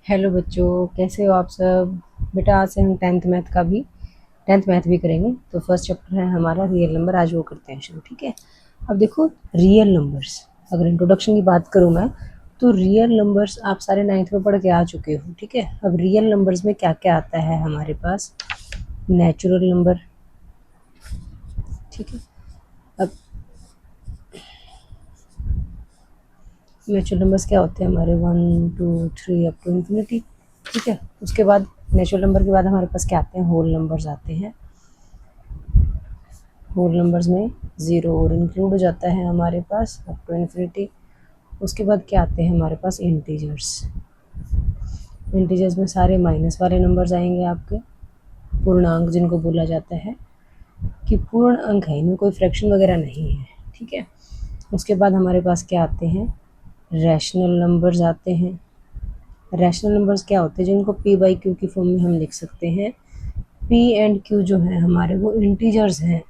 Hello बच्चों, कैसे हो आप सब। बेटा आज से हम टेंथ मैथ भी करेंगे। तो फर्स्ट चैप्टर है हमारा रियल नंबर, आज वो करते हैं शुरू। ठीक है। अब देखो, रियल नंबर्स, अगर इंट्रोडक्शन की बात करूँ मैं, तो रियल नंबर्स आप सारे नाइन्थ में पढ़ के आ चुके हो। ठीक है। अब रियल नंबर्स में क्या क्या आता है हमारे पास? Natural number. ठीक है। अब नेचुरल नंबर्स क्या होते हैं हमारे? 1 2 3 अप टू इन्फिनिटी। ठीक है। उसके बाद नेचुरल नंबर के बाद हमारे पास क्या आते हैं? होल नंबर्स आते हैं। होल नंबर्स में ज़ीरो और इंक्लूड हो जाता है हमारे पास अप टू इन्फिनिटी। उसके बाद क्या आते हैं हमारे पास? इंटीजर्स। इंटीजर्स में सारे माइनस वाले नंबर्स आएंगे आपके, पूर्णांक जिनको बोला जाता है कि पूर्ण अंक है, इनमें कोई फ्रैक्शन वगैरह नहीं है। ठीक है। उसके बाद हमारे पास क्या आते हैं? रैशनल नंबर्स आते हैं। रैशनल नंबर्स क्या होते हैं? जिनको पी बाई क्यू की फॉर्म में हम लिख सकते हैं। पी एंड क्यू जो है हमारे, वो इंटीजर्स हैं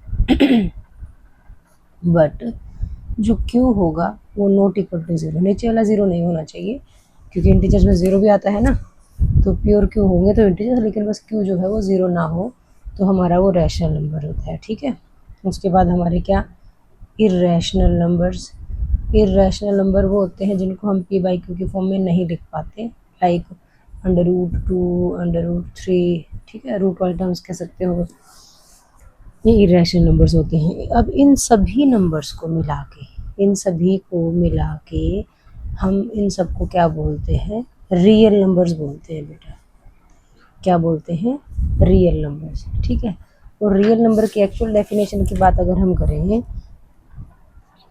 बट जो क्यू होगा वो नॉट इक्वल टू ज़ीरो, नीचे वाला ज़ीरो नहीं होना चाहिए, क्योंकि इंटीजर्स में ज़ीरो भी आता है ना। तो प्योर क्यू होंगे तो इंटीजर, लेकिन बस क्यू जो है वो ज़ीरो ना हो, तो हमारा वो रैशनल नंबर होता है। ठीक है। उसके बाद हमारे क्या? Irrational numbers. इर्रेशनल नंबर वो होते हैं जिनको हम पी बाई क्यू की फॉर्म में नहीं लिख पाते, लाइक √2, √3। ठीक है, रूट वाले टर्म्स कह सकते हो, ये इरेशनल नंबर्स होते हैं। अब इन सभी को मिला के हम इन सबको क्या बोलते हैं? रियल नंबर्स बोलते हैं बेटा। क्या बोलते हैं? Real numbers. ठीक है। और रियल नंबर की एक्चुअल डेफिनेशन की बात अगर हम करें,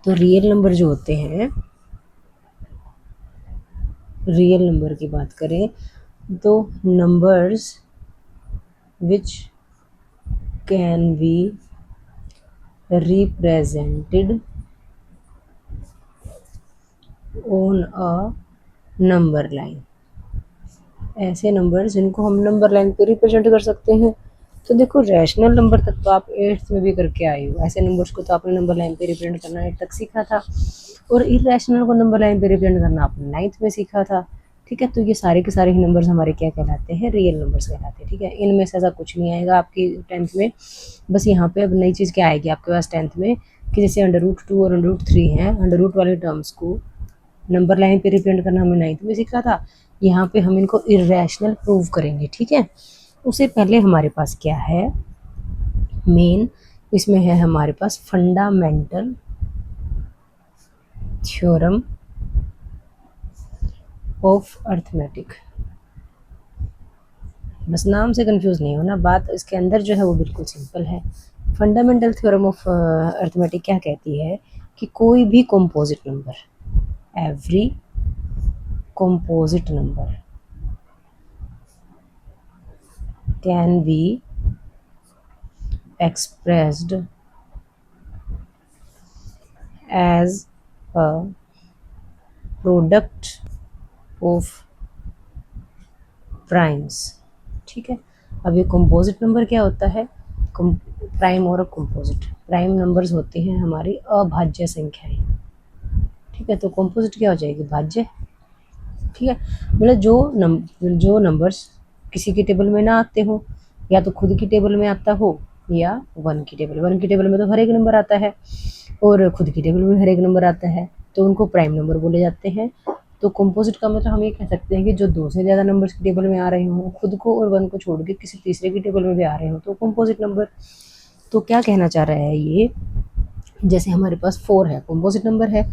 तो रियल नंबर जो होते हैं, रियल नंबर की बात करें तो numbers which can be represented on a number line. ऐसे नंबर जिनको हम नंबर लाइन पे रिप्रेजेंट कर सकते हैं। तो देखो, रैशनल नंबर तक तो आप 8th में भी करके आए हो, ऐसे नंबर्स को तो आपने नंबर लाइन पे रिप्रेजेंट करना 8 तक सीखा था, और इरेशनल को नंबर लाइन पे रिप्रेजेंट करना आपने 9th में सीखा था। ठीक है। तो ये सारे के सारे ही नंबर्स हमारे क्या कहलाते हैं? रियल नंबर्स कहलाते हैं। ठीक है। इनमें से ऐसा कुछ नहीं आएगा आपकी 10th में। बस यहाँ पे अब नई चीज़ क्या आएगी आपके पास 10th में, कि जैसे √2 और √3 हैं, अंडर रूट वाले टर्म्स को नंबर लाइन पे रिप्रेजेंट करना हमने 9th में सीखा था। यहाँ पे हम इनको इरेशनल प्रूव करेंगे। ठीक है। उससे पहले हमारे पास क्या है? मेन इसमें है हमारे पास फंडामेंटल थ्योरम ऑफ अर्थमेटिक। बस नाम से कंफ्यूज नहीं होना, बात इसके अंदर जो है वो बिल्कुल सिंपल है। फंडामेंटल थ्योरम ऑफ अर्थमेटिक क्या कहती है? कि कोई भी composite number, every composite number can B expressed as a product of primes. ठीक है। अब ये कंपोजिट नंबर क्या होता है? प्राइम और कंपोजिट, प्राइम नंबर्स होते हैं हमारी अभाज्य संख्याएं। ठीक है। तो कंपोजिट क्या हो जाएगी? भाज्य। ठीक है। मतलब जो नंबर्स किसी की टेबल में ना आते हो, या तो खुद की टेबल में आता हो, या वन की टेबल में तो हर एक नंबर आता है, और खुद की टेबल में हर एक नंबर आता है, तो उनको प्राइम नंबर बोले जाते हैं। तो कंपोजिट का मतलब हम ये कह सकते हैं कि जो 2 से ज़्यादा नंबर्स की टेबल में आ रहे हों, खुद को और वन को छोड़ के किसी तीसरे की टेबल में भी आ रहे हों, तो कंपोजिट नंबर। तो क्या कहना चाह रहा है ये? जैसे हमारे पास 4 है, कंपोजिट नंबर है,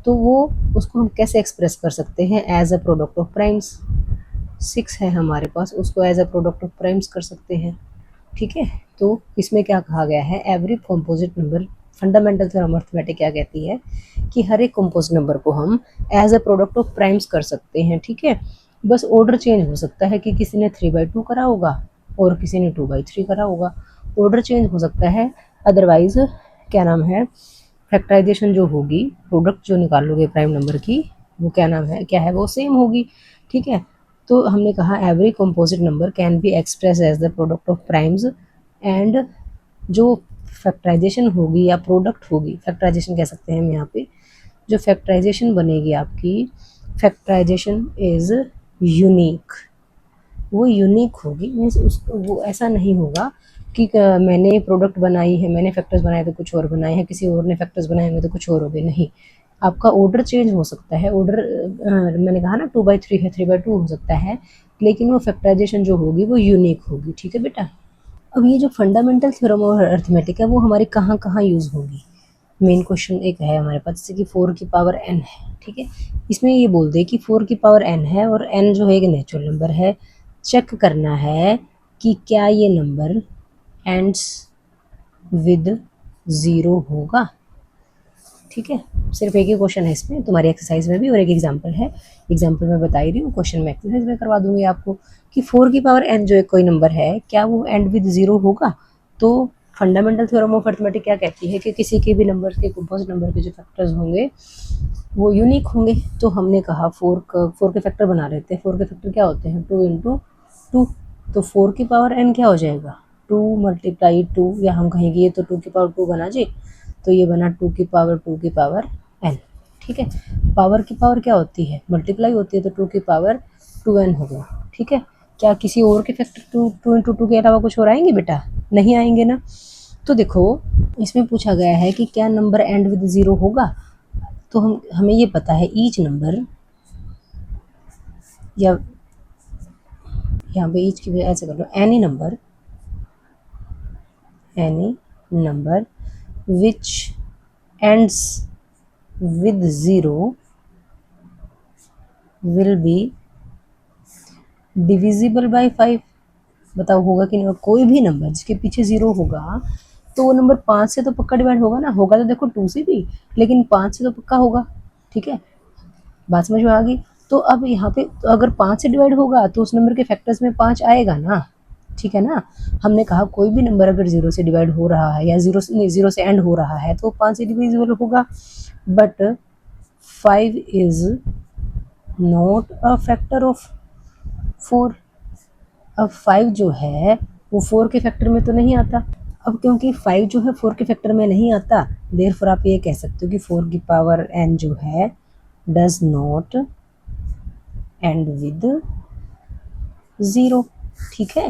तो वो उसको हम कैसे एक्सप्रेस कर सकते हैं? As a product of primes. 6 है हमारे पास, उसको as a product of primes कर सकते हैं। ठीक है। तो इसमें क्या कहा गया है? Every composite number, fundamental theorem arithmetic क्या कहती है? कि हर एक कंपोजिट नंबर को हम as a product of primes कर सकते हैं। ठीक है। बस ऑर्डर चेंज हो सकता है, कि किसी ने 3/2 करा होगा और किसी ने 2/3 करा होगा, ऑर्डर चेंज हो सकता है। अदरवाइज क्या नाम है, फैक्टराइजेशन जो होगी, प्रोडक्ट जो निकालोगे प्राइम नंबर की, वो क्या नाम है, क्या है, वो सेम होगी। ठीक है। तो हमने कहा every composite number can be express as the product of primes, and जो फैक्टराइजेशन होगी या प्रोडक्ट होगी, फैक्टराइजेशन कह सकते हैं हम यहाँ पे, जो फैक्टराइजेशन बनेगी आपकी, फैक्टराइजेशन इज यूनिक, वो यूनिक होगी, मीन्स उसको वो ऐसा नहीं होगा कि मैंने प्रोडक्ट बनाई है, मैंने फैक्टर्स बनाए तो कुछ और बनाए हैं, किसी और ने फैक्टर्स बनाए होंगे तो कुछ और हो गए, नहीं। आपका ऑर्डर चेंज हो सकता है, ऑर्डर मैंने कहा ना 2/3 है, 3/2 हो सकता है, लेकिन वो फैक्टराइजेशन जो होगी वो यूनिक होगी। ठीक है बेटा। अब ये जो फंडामेंटल थ्योरम और अर्थमेटिक है वो हमारी कहाँ कहाँ यूज़ होगी। मेन क्वेश्चन एक है हमारे पास, जैसे कि 4 की पावर n है, ठीक है, इसमें ये बोल दे कि 4 की पावर n है और n जो है एक नेचुरल नंबर है, चेक करना है कि क्या ये नंबर एंड्स विद 0 होगा। ठीक है, सिर्फ एक ही क्वेश्चन है इसमें, तुम्हारी एक्सरसाइज में भी, और एक एग्जाम्पल है, एग्जाम्पल में बता ही रही हूँ, क्वेश्चन में एक्सरसाइज में करवा दूंगी आपको कि 4 की पावर n जो एक कोई नंबर है क्या वो एंड विद 0 होगा। तो फंडामेंटल थ्योरम ऑफ अर्थमेटिक क्या कहती है कि किसी के भी नंबर के, कंपोजिट नंबर के जो फैक्टर्स होंगे वो यूनिक होंगे। तो हमने कहा 4 के फैक्टर बना लेते हैं। 4 के फैक्टर क्या होते हैं, 2 इंटू 2। तो 4 की पावर n क्या हो जाएगा, 2 मल्टीप्लाई 2, या हम कहेंगे ये तो 2 की पावर 2 बना जी, तो ये बना 2 की पावर 2 की पावर n। ठीक है, पावर की पावर क्या होती है, मल्टीप्लाई होती है, तो 2 की पावर 2n हो गया। ठीक है, क्या किसी और के फैक्टर 2 इंटू 2 के अलावा कुछ और आएंगे बेटा, नहीं आएंगे ना। तो देखो इसमें पूछा गया है कि क्या नंबर एंड विद 0 होगा। तो हमें ये पता है ईच नंबर, या यहाँ पे ईच की भी ऐसे कर लो, any number which ends with 0 will be divisible by 5। बताओ होगा कि नहीं, कोई भी नंबर जिसके पीछे 0 होगा तो वो नंबर 5 से तो पक्का डिवाइड होगा ना, होगा तो देखो 2 से भी, लेकिन 5 से तो पक्का होगा। ठीक है, बात समझ में आ गई। तो अब यहाँ पे तो अगर 5 से डिवाइड होगा तो उस नंबर के फैक्टर्स में 5 आएगा ना। ठीक है ना, हमने कहा कोई भी नंबर अगर 0 से डिवाइड हो रहा है या 0 से एंड हो रहा है तो 5 से डिविजिबल होगा। But 5 is not a factor of 4। अब 5 जो है वो 4 के फैक्टर में तो नहीं आता। अब क्योंकि 5 जो है 4 के फैक्टर में नहीं आता, देयरफॉर आप ये कह सकते हो कि 4 की पावर n जो है डज नॉट एंड विद 0। ठीक है,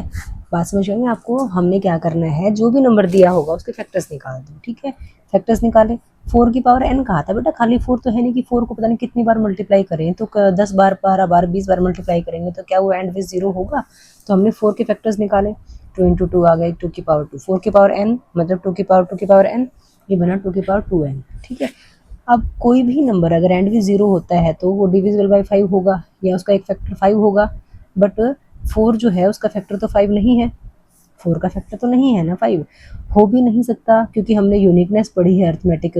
बात समझ में आपको। हमने क्या करना है, जो भी नंबर दिया होगा उसके फैक्टर्स निकाल दो। ठीक है, फैक्टर्स निकाले। 4 की पावर n कहा था बेटा, खाली 4 तो है नहीं कि 4 को पता नहीं कितनी बार मल्टीप्लाई करें, तो 10 बार, 12 बार, 20 बार मल्टीप्लाई करेंगे तो क्या वो एंड विद 0 होगा। तो हमने 4 के फैक्टर्स निकाले, 2 इंटू 2 आ गए 2 की पावर 2, 4 की पावर n मतलब 2 की पावर 2 की पावर n, ये बना 2 की पावर 2n। ठीक है, अब कोई भी नंबर अगर एंड विद 0 होता है तो वो डिविजिबल बाय 5 होगा या उसका एक फैक्टर 5 होगा। बट 4 जो है उसका फैक्टर तो 5 नहीं है, 4 का फैक्टर तो नहीं है ना 5, हो भी नहीं सकता, क्योंकि हमने यूनिकनेस पढ़ी है अर्थमेटिक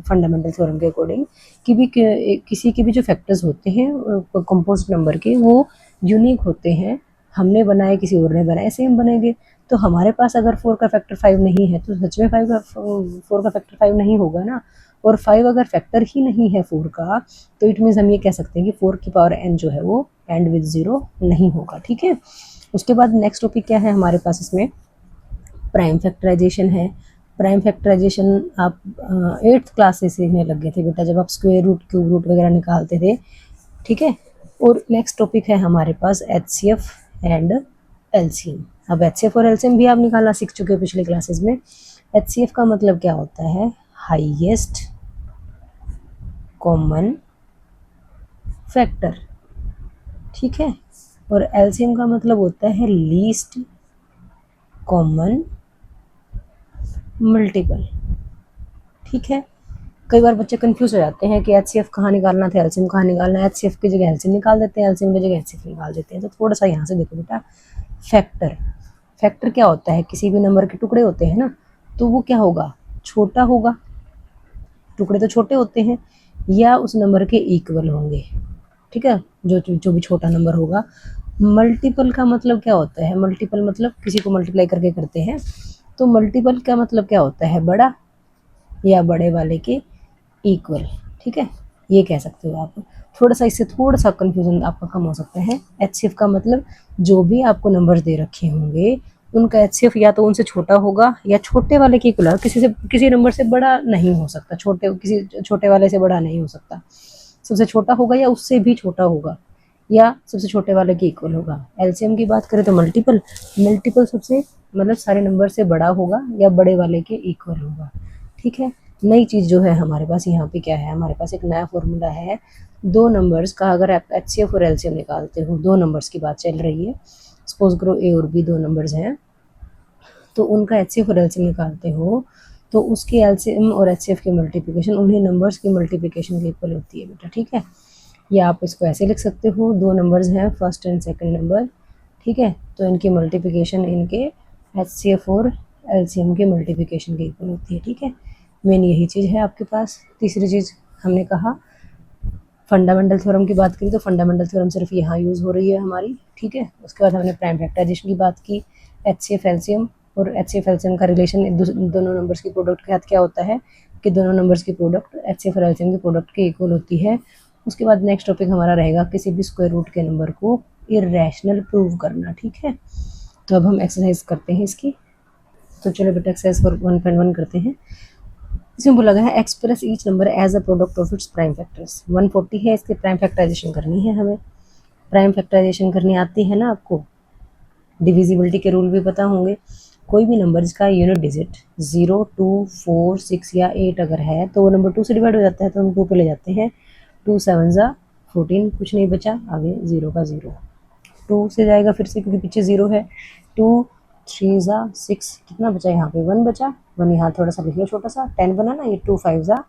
फंडामेंटल थ्योरम के अकॉर्डिंग कि भी किसी के भी जो फैक्टर्स होते हैं कंपोजिट नंबर के वो यूनिक होते हैं। हमने बनाए किसी और ने बनाए सेम बनेंगे। तो हमारे पास अगर 4 का फैक्टर 5 नहीं है तो सच में 4 का फैक्टर 5 नहीं होगा ना। और 5 अगर फैक्टर ही नहीं है 4 का तो इट मीन्स हम ये कह सकते हैं कि 4 की पावर n जो है वो एंड विद 0 नहीं होगा। ठीक है, उसके बाद नेक्स्ट टॉपिक क्या है हमारे पास, इसमें प्राइम फैक्टराइजेशन है। प्राइम फैक्टराइजेशन आप 8th क्लास से सीखने लग गए थे बेटा, जब आप स्क्वायर रूट, क्यूब रूट वगैरह निकालते थे। ठीक है, और नेक्स्ट टॉपिक है हमारे पास HCF एंड LCM। अब HCF और LCM भी आप निकालना सीख चुके हो पिछले क्लासेस में। HCF का मतलब क्या होता है, हाईएस्ट कॉमन फैक्टर। ठीक है, और एलसीएम का मतलब होता है लीस्ट कॉमन मल्टीपल। ठीक है, कई बार बच्चे कंफ्यूज हो जाते हैं कि एचसीएफ कहाँ निकालना था, एलसीएम कहाँ निकालना है। एचसीएफ की जगह एलसीएम निकाल देते हैं, एलसीएम की जगह एचसीएफ निकाल देते हैं। तो थोड़ा सा यहाँ से देखो बेटा, फैक्टर, फैक्टर क्या होता है, किसी भी नंबर के टुकड़े होते हैं ना, तो वो क्या होगा, छोटा होगा, टुकड़े तो छोटे होते हैं, या उस नंबर के इक्वल होंगे। ठीक है, जो भी छोटा नंबर होगा। मल्टीपल का मतलब क्या होता है, मल्टीपल मतलब किसी को मल्टीप्लाई करके करते हैं, तो मल्टीपल का मतलब क्या होता है, बड़ा या बड़े वाले के इक्वल। ठीक है, ये कह सकते हो आप। थोड़ा सा इससे थोड़ा सा कन्फ्यूजन आपका कम हो सकता है। एचसीएफ का मतलब जो भी आपको नंबर्स दे रखे होंगे उनका एचसीएफ या तो उनसे छोटा होगा या छोटे वाले के इक्वल, किसी नंबर से बड़ा नहीं हो सकता, किसी छोटे वाले से बड़ा नहीं हो सकता, सबसे छोटा होगा या उससे भी छोटा होगा। या सबसे छोटे वाले के इक्वल होगा। एलसीएम की बात करें तो मल्टीपल, मल्टीपल सबसे मतलब सारे नंबर से बड़ा होगा या बड़े वाले के इक्वल होगा। ठीक है, नई चीज़ जो है हमारे पास यहाँ पे क्या है, हमारे पास एक नया फॉर्मूला है। दो नंबर्स का अगर आप एचसीएफ और एलसीएम निकालते हो, दो नंबर्स की बात चल रही है, सपोज करो ए और बी दो नंबर्स हैं, तो उनका एचसीएफ और एलसीएम निकालते हो तो उसकी एलसीएम और एचसीएफ की मल्टीप्लिकेशन उन्हीं नंबर्स की मल्टीप्लिकेशन के इक्वल होती है बेटा। ठीक है, या आप इसको ऐसे लिख सकते हो, दो नंबर्स हैं फर्स्ट एंड सेकंड नंबर, ठीक है, तो इनकी मल्टीप्लिकेशन इनके एचसीएफ और एलसीएम के मल्टीप्लिकेशन के इक्वल होती है। ठीक है, मेन यही चीज़ है आपके पास। तीसरी चीज़ हमने कहा फंडामेंटल थ्योरम की बात करी तो फंडामेंटल थ्योरम सिर्फ यहाँ यूज़ हो रही है हमारी। ठीक है, उसके बाद हमने प्राइम फैक्टराइजेशन की बात की, एचसीएफ एलसीएम और एचसीएफ एलसीएम का रिलेशन दोनों नंबर्स की प्रोडक्ट के साथ क्या होता है कि दोनों नंबर्स की प्रोडक्ट एचसीएफ और एलसीएम की प्रोडक्ट के इक्वल होती है। उसके बाद नेक्स्ट टॉपिक हमारा रहेगा किसी भी स्क्वायर रूट के नंबर को इरेशनल प्रूव करना। ठीक है, तो अब हम एक्सरसाइज करते हैं इसकी। तो चलो बेटा एक्सरसाइज फॉर 1.1 करते हैं। इसमें बोला गया है express each number as a product of its prime factors. 140 है, इसकी प्राइम फैक्टराइजेशन करनी है हमें। प्राइम फैक्टराइजेशन करनी आती है ना आपको, डिविजिबिलिटी के रूल भी पता होंगे। कोई भी नंबर जिसका यूनिट डिजिट 0, 2, 4, 6 या 8 अगर है तो वो नंबर 2 से डिवाइड हो जाता है, तो हम 2 पे ले जाते हैं। 2 7 ज़ा 14, कुछ नहीं बचा, आगे 0 का 0, 2 से जाएगा फिर से क्योंकि पीछे 0 है। 2 3 ज़ा 6, कितना बचा यहाँ पे 1 बचा, 1 यहाँ थोड़ा सा लिख लो छोटा सा, 10 बना ना, ये 2 5 ज़ा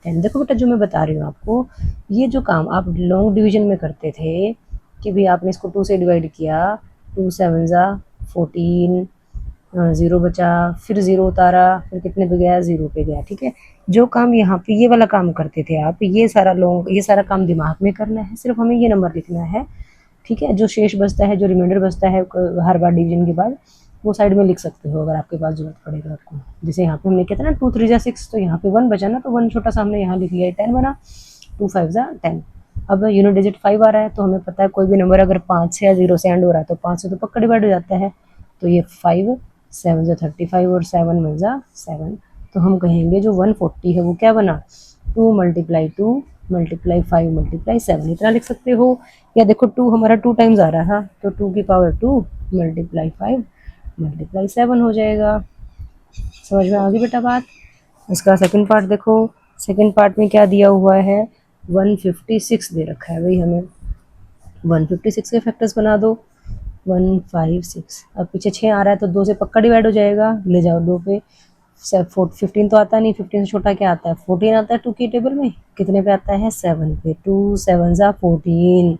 10। देखो बेटा जो मैं बता रही हूँ आपको, ये जो काम आप लॉन्ग डिवीजन में करते थे कि भाई आपने इसको 2 से डिवाइड किया, 2 7 ज़ा 14, 0 बचा, फिर 0 उतारा, फिर कितने पे गया 0 पे गया। ठीक है, जो काम यहाँ पे ये वाला काम करते थे आप, ये सारा काम दिमाग में करना है, सिर्फ हमें ये नंबर लिखना है। ठीक है, जो शेष बचता है, जो रिमाइंडर बचता है हर बार डिवीजन के बाद, वो साइड में लिख सकते हो अगर आपके पास जरूरत पड़ेगा आपको। जैसे यहाँ पे हमने किया था ना 2 3 ज़ा 6, तो यहाँ पे 1 बचा ना, तो 1 छोटा सा हमने यहाँ लिख लिया, 10 बना, 2 5 ज़ा 10। अब यूनिट डिजिट 5 आ रहा है, तो हमें पता है कोई भी नंबर अगर 5 से या 0 से एंड हो रहा है तो 5 से तो पक्का डिवाइड हो जाता है, तो ये 5 7 ज़ा 35 और 7 1 ज़ा 7। तो हम कहेंगे जो 140 है वो क्या बना, 2 × 2 × 5 × 7, इतना लिख सकते हो। या देखो 2 हमारा 2 टाइम्स आ रहा है, तो 2 की पावर 2 × 5 × 7 हो जाएगा। समझ में आ गई बेटा बात। इसका सेकंड पार्ट देखो, सेकंड पार्ट में क्या दिया हुआ है, 156 दे रखा है भाई हमें, 156 के फैक्टर्स बना दो, 156। अब पीछे 6 आ रहा है तो 2 से पक्का डिवाइड हो जाएगा, ले जाओ 2 पे। 15 तो आता नहीं, 15 से छोटा क्या आता है 14 आता है 2 की टेबल में, कितने पे आता है 7 पे, 2 7 ज़ा 14,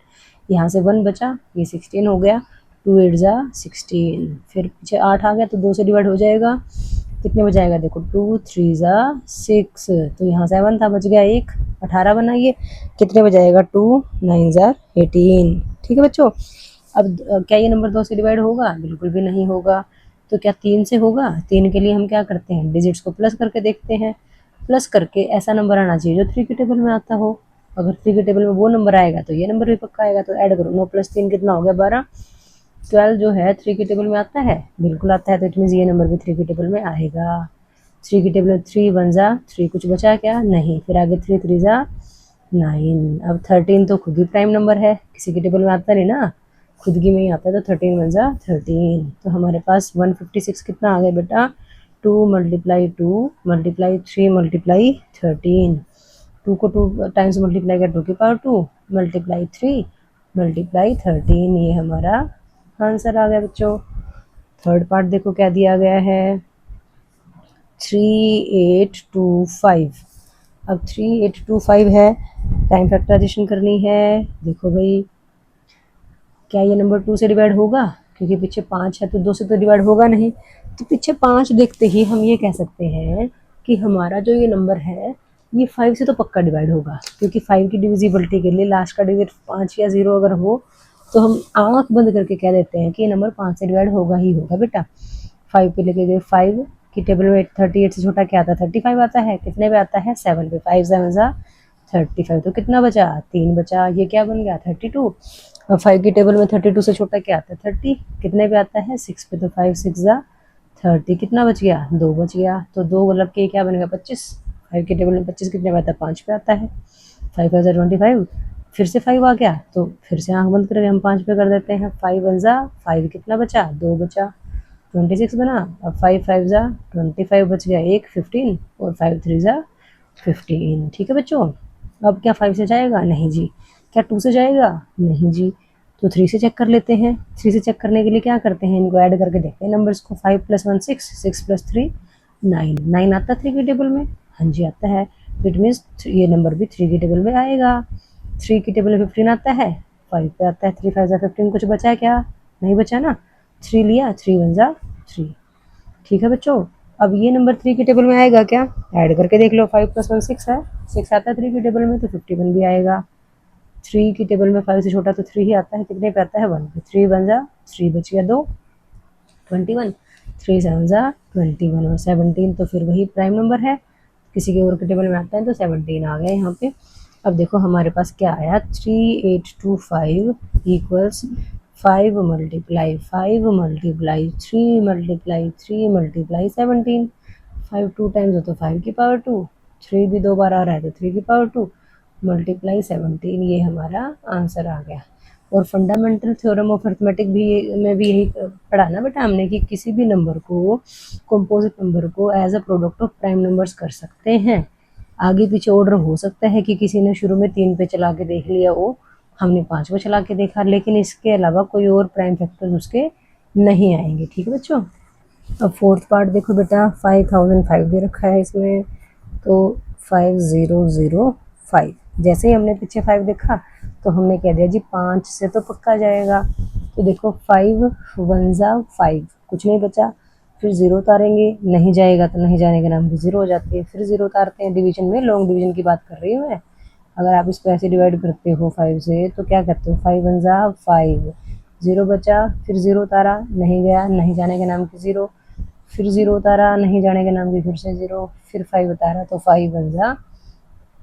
यहाँ से 1 बचा, ये 16 हो गया, 2 8 ज़ा 16, फिर पीछे 8 आ गया तो 2 से डिवाइड हो जाएगा, कितने बजाएगा देखो 2 3 ज़ा 6, तो यहाँ 7 था बच गया 1, 18 बनाइए, कितने बजाएगा 2 9 ज़ा 18। ठीक है बच्चों, अब क्या ये नंबर 2 से डिवाइड होगा, बिल्कुल भी नहीं होगा। तो क्या 3 से होगा, 3 के लिए हम क्या करते हैं, डिजिट्स को प्लस करके देखते हैं, प्लस करके ऐसा नंबर आना चाहिए जो 3 की टेबल में आता हो। अगर 3 की टेबल में वो नंबर आएगा तो ये नंबर भी पक्का आएगा, तो ऐड करो, 9 + 3 कितना हो गया 12, 12 जो है 3 की टेबल में आता है, बिल्कुल आता है, तो इट मीन्स ये नंबर भी 3 की टेबल में आएगा। 3 की टेबल में 3 1 ज़ा 3, कुछ बचा क्या नहीं, फिर आगे 3 3 ज़ा 9। अब 13 तो खुद ही प्राइम नंबर है, किसी की टेबल में आता नहीं ना, खुद की में ही आता है, तो 13 1 ज़ा 13। तो हमारे पास 156 कितना आ गया बेटा, 2 × 2 × 3 × 13, 2 को 2 टाइम्स मल्टीप्लाई कर 2 की पावर 2 × 3 × 13, ये हमारा आंसर आ गया बच्चों। थर्ड पार्ट देखो क्या दिया गया है, 3825। अब 3825 है, टाइम फैक्टराइजेशन करनी है। देखो भाई क्या ये नंबर 2 से डिवाइड होगा, क्योंकि पीछे 5 है तो 2 से तो डिवाइड होगा नहीं, तो पीछे 5 देखते ही हम ये कह सकते हैं कि हमारा जो ये नंबर है ये 5 से तो पक्का डिवाइड होगा, क्योंकि 5 की डिविजिबिलिटी के लिए लास्ट का डिजिट 5 या 0 अगर हो तो हम आंख बंद करके कह देते हैं कि ये नंबर 5 से डिवाइड होगा ही होगा बेटा। 5 पे लेके गए, 5 की टेबल में 38 से छोटा क्या आता है 35 आता है, कितने पे आता है 7 पे, 5 7 ज़ा 35, तो कितना बचा 3 बचा, ये क्या बन गया 32। और 5 की टेबल में 32 से छोटा क्या आता है 30, कितने पे आता है 6 पे, तो 5 6 ज़ा 30, कितना बच गया 2 बच गया, तो 2 मतलब के क्या बन गया 25। 5 की टेबल में 25 कितने पे आता है 5 पे आता है, 5 5 ज़ा 25, फिर से 5 आ गया तो फिर से आंख बंद करके हम 5 पे कर देते हैं। 5 वन ज़ा 5, कितना बचा 2 बचा, 26 बना। अब 5 5 ज़ा 25 बच गया, 1 15 और 5 3 ज़ा 15। ठीक है बच्चों, अब क्या 5 से जाएगा, नहीं जी। क्या 2 से जाएगा, नहीं जी। तो 3 से चेक कर लेते हैं। 3 से चेक करने के लिए क्या करते हैं, इनको ऐड करके देखते हैं नंबर्स को। 5 + 1 6, 6 + 3 9, 9 आता है 3 की टेबल में, हाँ जी आता है। तो इट मीन्स ये नंबर भी 3 की टेबल में आएगा। 3 की टेबल में 15 आता है, 5 पे आता है। 3 5 ज़ा 15, कुछ बचा है क्या, नहीं बचा ना। 3 लिया, 3 वन ज़ा 3। ठीक है बच्चों, अब ये नंबर 3 की टेबल में आएगा क्या, ऐड करके देख लो। 5 + 1 6 है, 6 आता है 3 की टेबल में, तो 51 भी आएगा। 3 की टेबल में 5 से छोटा तो 3 ही आता है, कितने पे आता है 1 पे। 3 वन ज़ा 3, बच गया 2, 21। 3 7 ज़ा 21 और 17 तो फिर वही प्राइम नंबर है, किसी के और के टेबल में आता है तो 17 आ गया यहाँ पे। अब देखो हमारे पास क्या आया, 3825 equals 5 multiply 5 multiply 3 multiply 3 multiply 17। 5 2 times हो तो 5 की पावर 2, 3 भी 2 बार आ रहा है तो 3 की पावर 2 मल्टीप्लाई 17, ये हमारा आंसर आ गया। और फंडामेंटल थ्योरम ऑफ अर्थमेटिक भी में भी यही पढ़ा ना बेटा हमने, कि किसी भी नंबर को, कंपोजिट नंबर को as a product of prime numbers कर सकते हैं। आगे पीछे ऑर्डर हो सकता है कि किसी ने शुरू में 3 पे चला के देख लिया हो, हमने 5 पे चला के देखा, लेकिन इसके अलावा कोई और प्राइम फैक्टर्स उसके नहीं आएंगे। ठीक है बच्चों, अब फोर्थ पार्ट देखो बेटा, 5005 दे रखा है इसमें, तो 5005, जैसे ही हमने पीछे 5 देखा तो हमने कह दिया जी 5 से तो पक्का जाएगा। तो देखो 5 वन ज़ा 5, कुछ नहीं बचा, फिर 0 उतारेंगे, नहीं जाएगा तो नहीं जाने के नाम पे 0 हो जाती है, फिर 0 उतारते हैं। डिवीजन में लॉन्ग डिवीजन की बात कर रही हूँ मैं। अगर आप इसको ऐसे डिवाइड करते हो 5 से तो क्या करते हो, 5 वन ज़ा 5, 0 बचा, फिर 0 उतारा, नहीं गया, नहीं जाने के नाम की 0, फिर 0 उतारा, नहीं जाने के नाम की फिर से 0, फिर 5 उतारा तो 5 वन ज़ा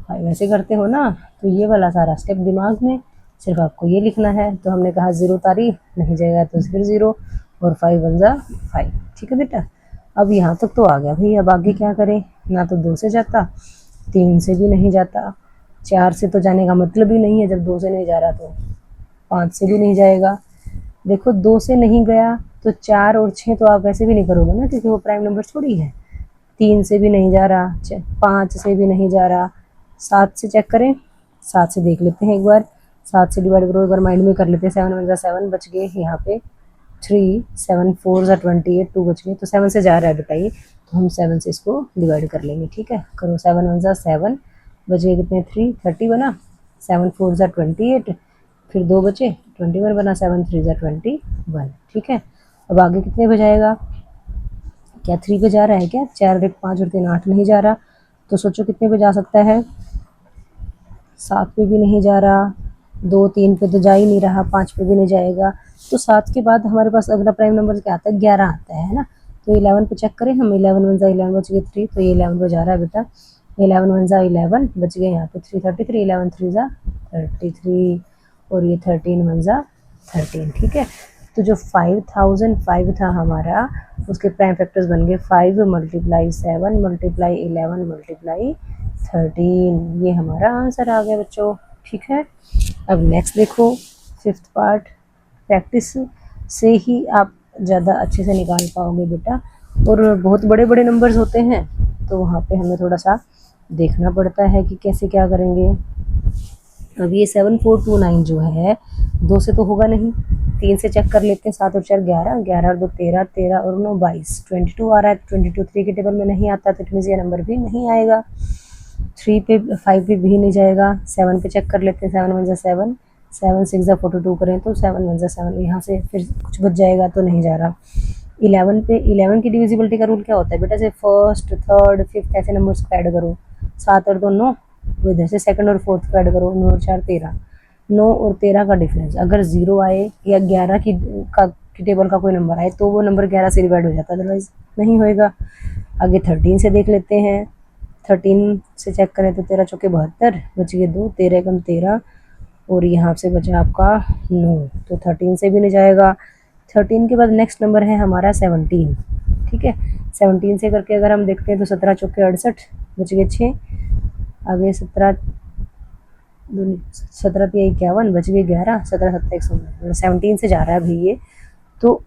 5, ऐसे करते हो ना। तो ये वाला सारा स्टेप दिमाग में, सिर्फ आपको ये लिखना है। तो हमने कहा 0 उतारी, नहीं जाएगा तो फिर 0, और 5 वन ज़ा 5। ठीक है बेटा, अब यहाँ तक तो आ गया भाई। अब आगे क्या करें, ना तो 2 से जाता, 3 से भी नहीं जाता, 4 से तो जाने का मतलब ही नहीं है, जब 2 से नहीं जा रहा तो 5 से भी नहीं जाएगा। देखो 2 से नहीं गया तो 4 और 6 तो आप वैसे भी नहीं करोगे ना, क्योंकि वो प्राइम नंबर थोड़ी है। 3 से भी नहीं जा रहा, 5 से भी नहीं जा रहा, 7 से चेक करें, 7 से देख लेते हैं एक बार। 7 से डिवाइड करो, एक बार माइंड में कर लेते हैं। 7 वन ज़ा 7 बच गए यहाँ पे, 3 7 4 ज़ा 28, 2 बच गए, तो 7 से जा रहा है बेटा ये, तो हम 7 से इसको डिवाइड कर लेंगे। ठीक है, करो 7 वन ज़ा 7, बच गए कितने 3 30 बना, 7 4 ज़ा 28, फिर 2 बचे 21 बना, 7 3 ज़ा 21। ठीक है, अब आगे कितने पे जाएगा, क्या 3 पे जा रहा है क्या, 4 1 5 और 3 8 नहीं जा रहा, तो सोचो कितने पे जा सकता है, 7 पे भी नहीं जा रहा, 2 3 पे तो जा ही नहीं रहा, 5 पे भी नहीं जाएगा। तो 7 के बाद हमारे पास अगला प्राइम नंबर क्या आता है, 11 आता है ना। तो 11 पे चेक करें हम, 11 वन ज़ा 11 बच गए 3, तो ये 11 पे जा रहा है बेटा। 11 वन ज़ा 11 बच गए यहाँ पे 3 33, 11 3 ज़ा 33, और ये 13 वन ज़ा 13। ठीक है, तो जो 5005 था हमारा, उसके प्राइम फैक्टर्स बन गए 5 मल्टीप्लाई 7 मल्टीप्लाई 11 मल्टीप्लाई 13, ये हमारा आंसर आ गया बच्चों। ठीक है, अब नेक्स्ट देखो, फिफ्थ पार्ट, प्रैक्टिस से ही आप ज़्यादा अच्छे से निकाल पाओगे बेटा। और बहुत बड़े बड़े नंबर्स होते हैं तो वहाँ पे हमें थोड़ा सा देखना पड़ता है कि कैसे क्या करेंगे। अब ये 7429 जो है, 2 से तो होगा नहीं, 3 से चेक कर लेते हैं। 7 और 4 11, 11 और 2 13, 13 और 9 22, 22 आ रहा है, 22 3 के टेबल में नहीं आता, तो इट मीन्स ये नंबर भी नहीं आएगा। 3 पे 5 पे भी नहीं जाएगा। 7 पे चेक कर लेते हैं, 7 वन ज़ा 7, 7 6 ज़ा 42 करें तो 7 वन ज़ा 7, यहाँ से फिर कुछ बच जाएगा तो नहीं जा रहा। 11 पे, 11 की डिविजिबिलिटी का रूल क्या होता है बेटा, जैसे फर्स्ट थर्ड फिफ्थ ऐसे नंबर्स को ऐड करो। 7 और 2 9, वो इधर से सेकंड और फोर्थ को ऐड करो, 9 और 4 13, 9 और 13 का डिफरेंस अगर 0 आए या 11 की टेबल का कोई नंबर आए तो वो नंबर 11 से डिवाइड हो जाता है, अदरवाइज नहीं होएगा। आगे 13 से देख लेते हैं, 13 से चेक करें तो 13 चौके 72, बच गए 2, 13 कम 13, और यहाँ से बचा आपका 9, तो 13 से भी नहीं जाएगा। 13 के बाद नेक्स्ट नंबर है हमारा 17। ठीक है, 17 से करके अगर हम देखते हैं तो 17 चौके 68, बच गए 6, आगे 17 17 तिया 51, बच गए 11, 17 7 119, 17 से जा रहा है अभी ये। तो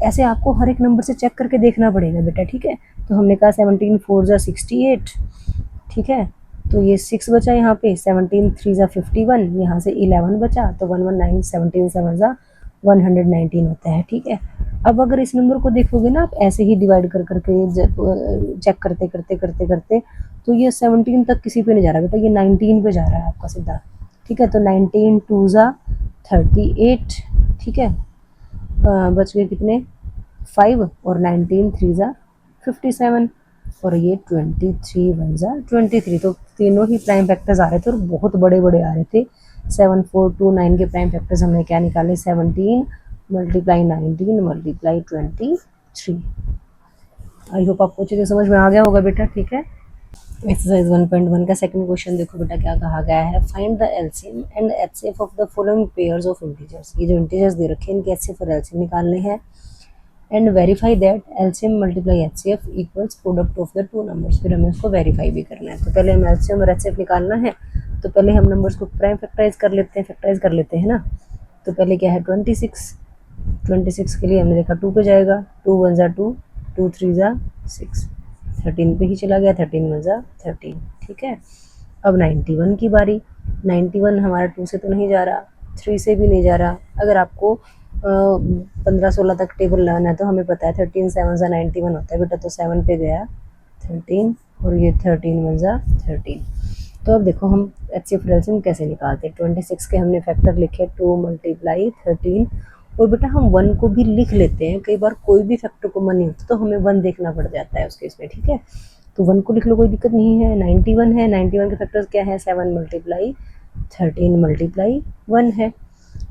ऐसे आपको हर एक नंबर से चेक करके देखना पड़ेगा बेटा, ठीक है। तो हमने कहा 17 4 जा 68, ठीक है। तो ये 6 बचा यहाँ पे, 17 3 जा 51, यहाँ से 11 बचा, तो 119, 17 7 जा 119 होता है, ठीक है। अब अगर इस नंबर को देखोगे ना आप ऐसे ही डिवाइड कर करके चेक करते करते करते करते, तो ये 17 तक किसी पे नहीं जा रहा बेटा, ये 19 पे जा रहा है आपका सीधा, ठीक है। तो 19 2 जा 38, ठीक है। बच गए कितने 5, और 19 3 जा 57, और ये 23 1 जा 23। तो तीनों ही प्राइम फैक्टर्स आ रहे थे और बहुत बड़े बड़े आ रहे थे। 7 4 2 9 के प्राइम फैक्टर्स हमने क्या निकाले, 17 मल्टीप्लाई 19 मल्टीप्लाई 23। आई होप आपको अच्छे से समझ में आ गया होगा बेटा, ठीक है। एक्सरसाइज 1.1 का सेकंड क्वेश्चन देखो बेटा क्या कहा गया है, find the LCM and HCF of the following pairs of integers. ये जो इंटीजर्स दे रखे हैं इनके एचसीएफ और एलसीएम निकालने हैं, and verify that LCM multiply HCF equals product of the two numbers. फिर हमें इसको वेरीफाई भी करना है। तो पहले हमें एलसीएम और एचसीएफ निकालना है, तो पहले हम नंबर्स को प्राइम फैक्टराइज कर लेते हैं ना। तो पहले क्या है 26 के लिए हमने देखा 2 पे जाएगा, 2 1 जा 2, 2 3 जा 6, 13 पे ही चला गया, 13 1 जा 13, ठीक है। अब 91 की बारी, 91 हमारा 2 से तो नहीं जा रहा, 3 से भी नहीं जा रहा। अगर आपको 15-16 तक टेबल लाना है तो हमें पता है 13 7 जा 91 होता है बेटा, तो 7 पे गया 13, और ये 13 1 जा 13। तो अब देखो हम एचसीएफ एलसीएम कैसे निकालते हैं। 26 के हमने फैक्टर लिखे 2 मल्टीप्लाई 13, और बेटा हम 1 को भी लिख लेते हैं, कई बार कोई भी फैक्टर कॉमन नहीं होता तो हमें 1 देखना पड़ जाता है उस केस में, ठीक है। तो 1 को लिख लो, कोई दिक्कत नहीं है। 91 है, 91 के फैक्टर्स क्या है, 7 मल्टीप्लाई 13 मल्टीप्लाई 1 है,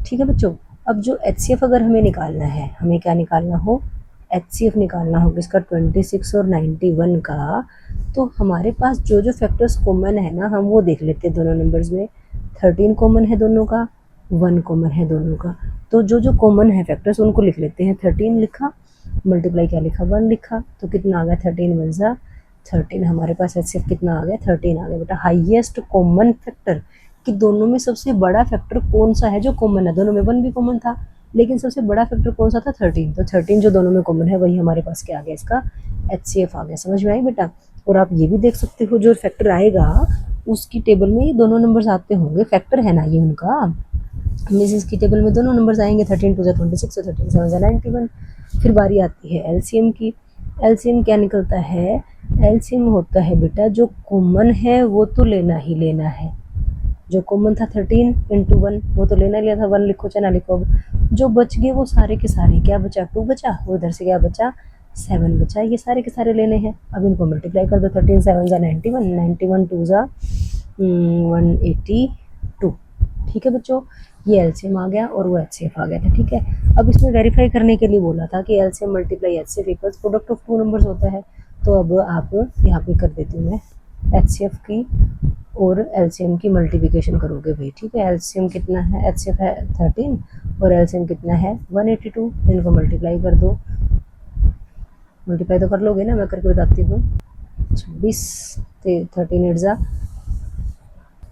ठीक है बच्चों। अब जो एचसीएफ अगर हमें निकालना है, हमें क्या निकालना हो, एचसीएफ निकालना हो किसका, 26 और 91 का। तो हमारे पास जो जो फैक्टर्स कॉमन है ना, हम वो देख लेते हैं दोनों नंबर्स में। 13 कॉमन है दोनों का, 1 कॉमन है दोनों का। तो जो जो कॉमन है फैक्टर्स उनको लिख लेते हैं। 13 लिखा, मल्टीप्लाई क्या लिखा 1 लिखा, तो कितना आ गया 13 1 जा 13। हमारे पास एचसीएफ कितना आ गया 13 आ गया बेटा। हाईएस्ट कॉमन फैक्टर कि दोनों में सबसे बड़ा फैक्टर कौन सा है जो कॉमन है, दोनों में 1 भी कॉमन था लेकिन सबसे बड़ा फैक्टर कौन सा था 13। तो 13 जो दोनों में कॉमन है वही हमारे पास क्या आ गया, इसका एचसीएफ आ गया। समझ में आई बेटा। और आप ये भी देख सकते हो जो फैक्टर आएगा उसकी टेबल में ये दोनों नंबर्स आते होंगे, फैक्टर है ना ये उनका। मिसिस की टेबल में दोनों नंबर्स आएंगे, 13 2 जा 26 और 13 7 जा 91। फिर बारी आती है एलसीएम की। एलसीएम क्या निकलता है, एलसीएम होता है बेटा जो कॉमन है वो तो लेना ही लेना है। जो कॉमन था 13 इंटू 1 वो तो लेना लिया था, 1 लिखो चाहे ना लिखो। अब जो बच गए वो सारे के सारे, क्या बचा 2 बचा, वो इधर से क्या बचा 7 बचा, ये सारे के सारे लेने हैं। अब इनको मल्टीप्लाई कर दो, 13 7 जा 91, 91 2 जा 182, ठीक है बच्चों। ये एलसीएम आ गया और वो एचसीएफ आ गया था, ठीक है। अब इसमें वेरीफाई करने के लिए बोला था कि LCM multiply HCF equals product of two numbers होता है। तो अब आप यहाँ पे कर देती हूँ मैं एचसीएफ की और एलसीएम की मल्टीप्लिकेशन करोगे भाई, ठीक है। एलसीएम कितना है, एचसीएफ है 13 और एलसीएम कितना है 182, इनको मल्टीप्लाई कर दो। मल्टीप्लाई तो कर लोगे ना, मैं करके बताती हूँ। 26 13 8 जा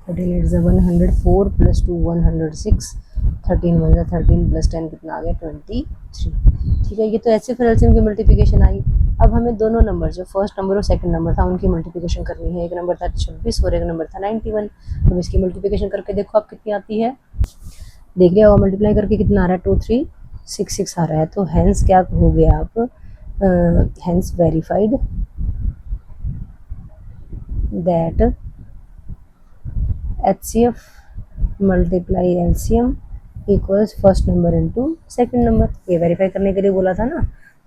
104 प्लस 2 106, 13 1 जा 13 प्लस 10 कितना आ गया 23, ठीक है। ये तो एचसीएफ और एलसीएम की मल्टीप्लिकेशन आई। अब हमें दोनों नंबर जो फर्स्ट नंबर और सेकंड नंबर था उनकी मल्टीप्लिकेशन करनी है। एक नंबर था 26 और एक नंबर था 91। अब इसकी मल्टीप्लिकेशन करके देखो आप कितनी आती है, देख लिया होगा मल्टीप्लाई करके कितना आ रहा है 2366 आ रहा है। तो हैंस क्या हो गया आप, hence verified that HCF multiply LCM equals first number into second number. ये वेरीफाई करने के लिए बोला था ना,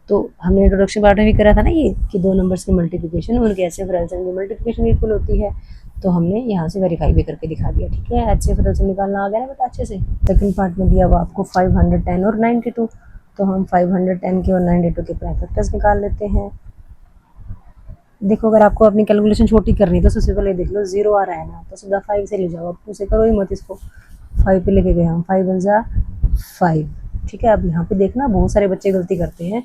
तो हमने इंट्रोडक्शन पार्ट में भी करा था ना ये कि दो नंबर्स की मल्टीप्लिकेशन उनके HCF और LCM की मल्टीप्लिकेशन इक्वल होती है। तो हमने यहाँ से वेरीफाई भी करके दिखा दिया, ठीक है। HCF और LCM निकालना आ गया ना बेटा अच्छे से। सेकंड पार्ट में दिया हुआ आपको 510 और 92, तो हम 510 के और 92 के प्राइम फैक्टर्स निकाल लेते हैं। देखो अगर आपको अपनी कैलकुलेशन छोटी करनी है तो सबसे पहले देख लो 0 आ रहा है ना, तो सीधा 5 से ले जाओ, आप उसे करो ही मत, इसको 5 पे लेके गए हम, 5 1 जा 5, ठीक है। अब यहाँ पे देखना बहुत सारे बच्चे गलती करते हैं,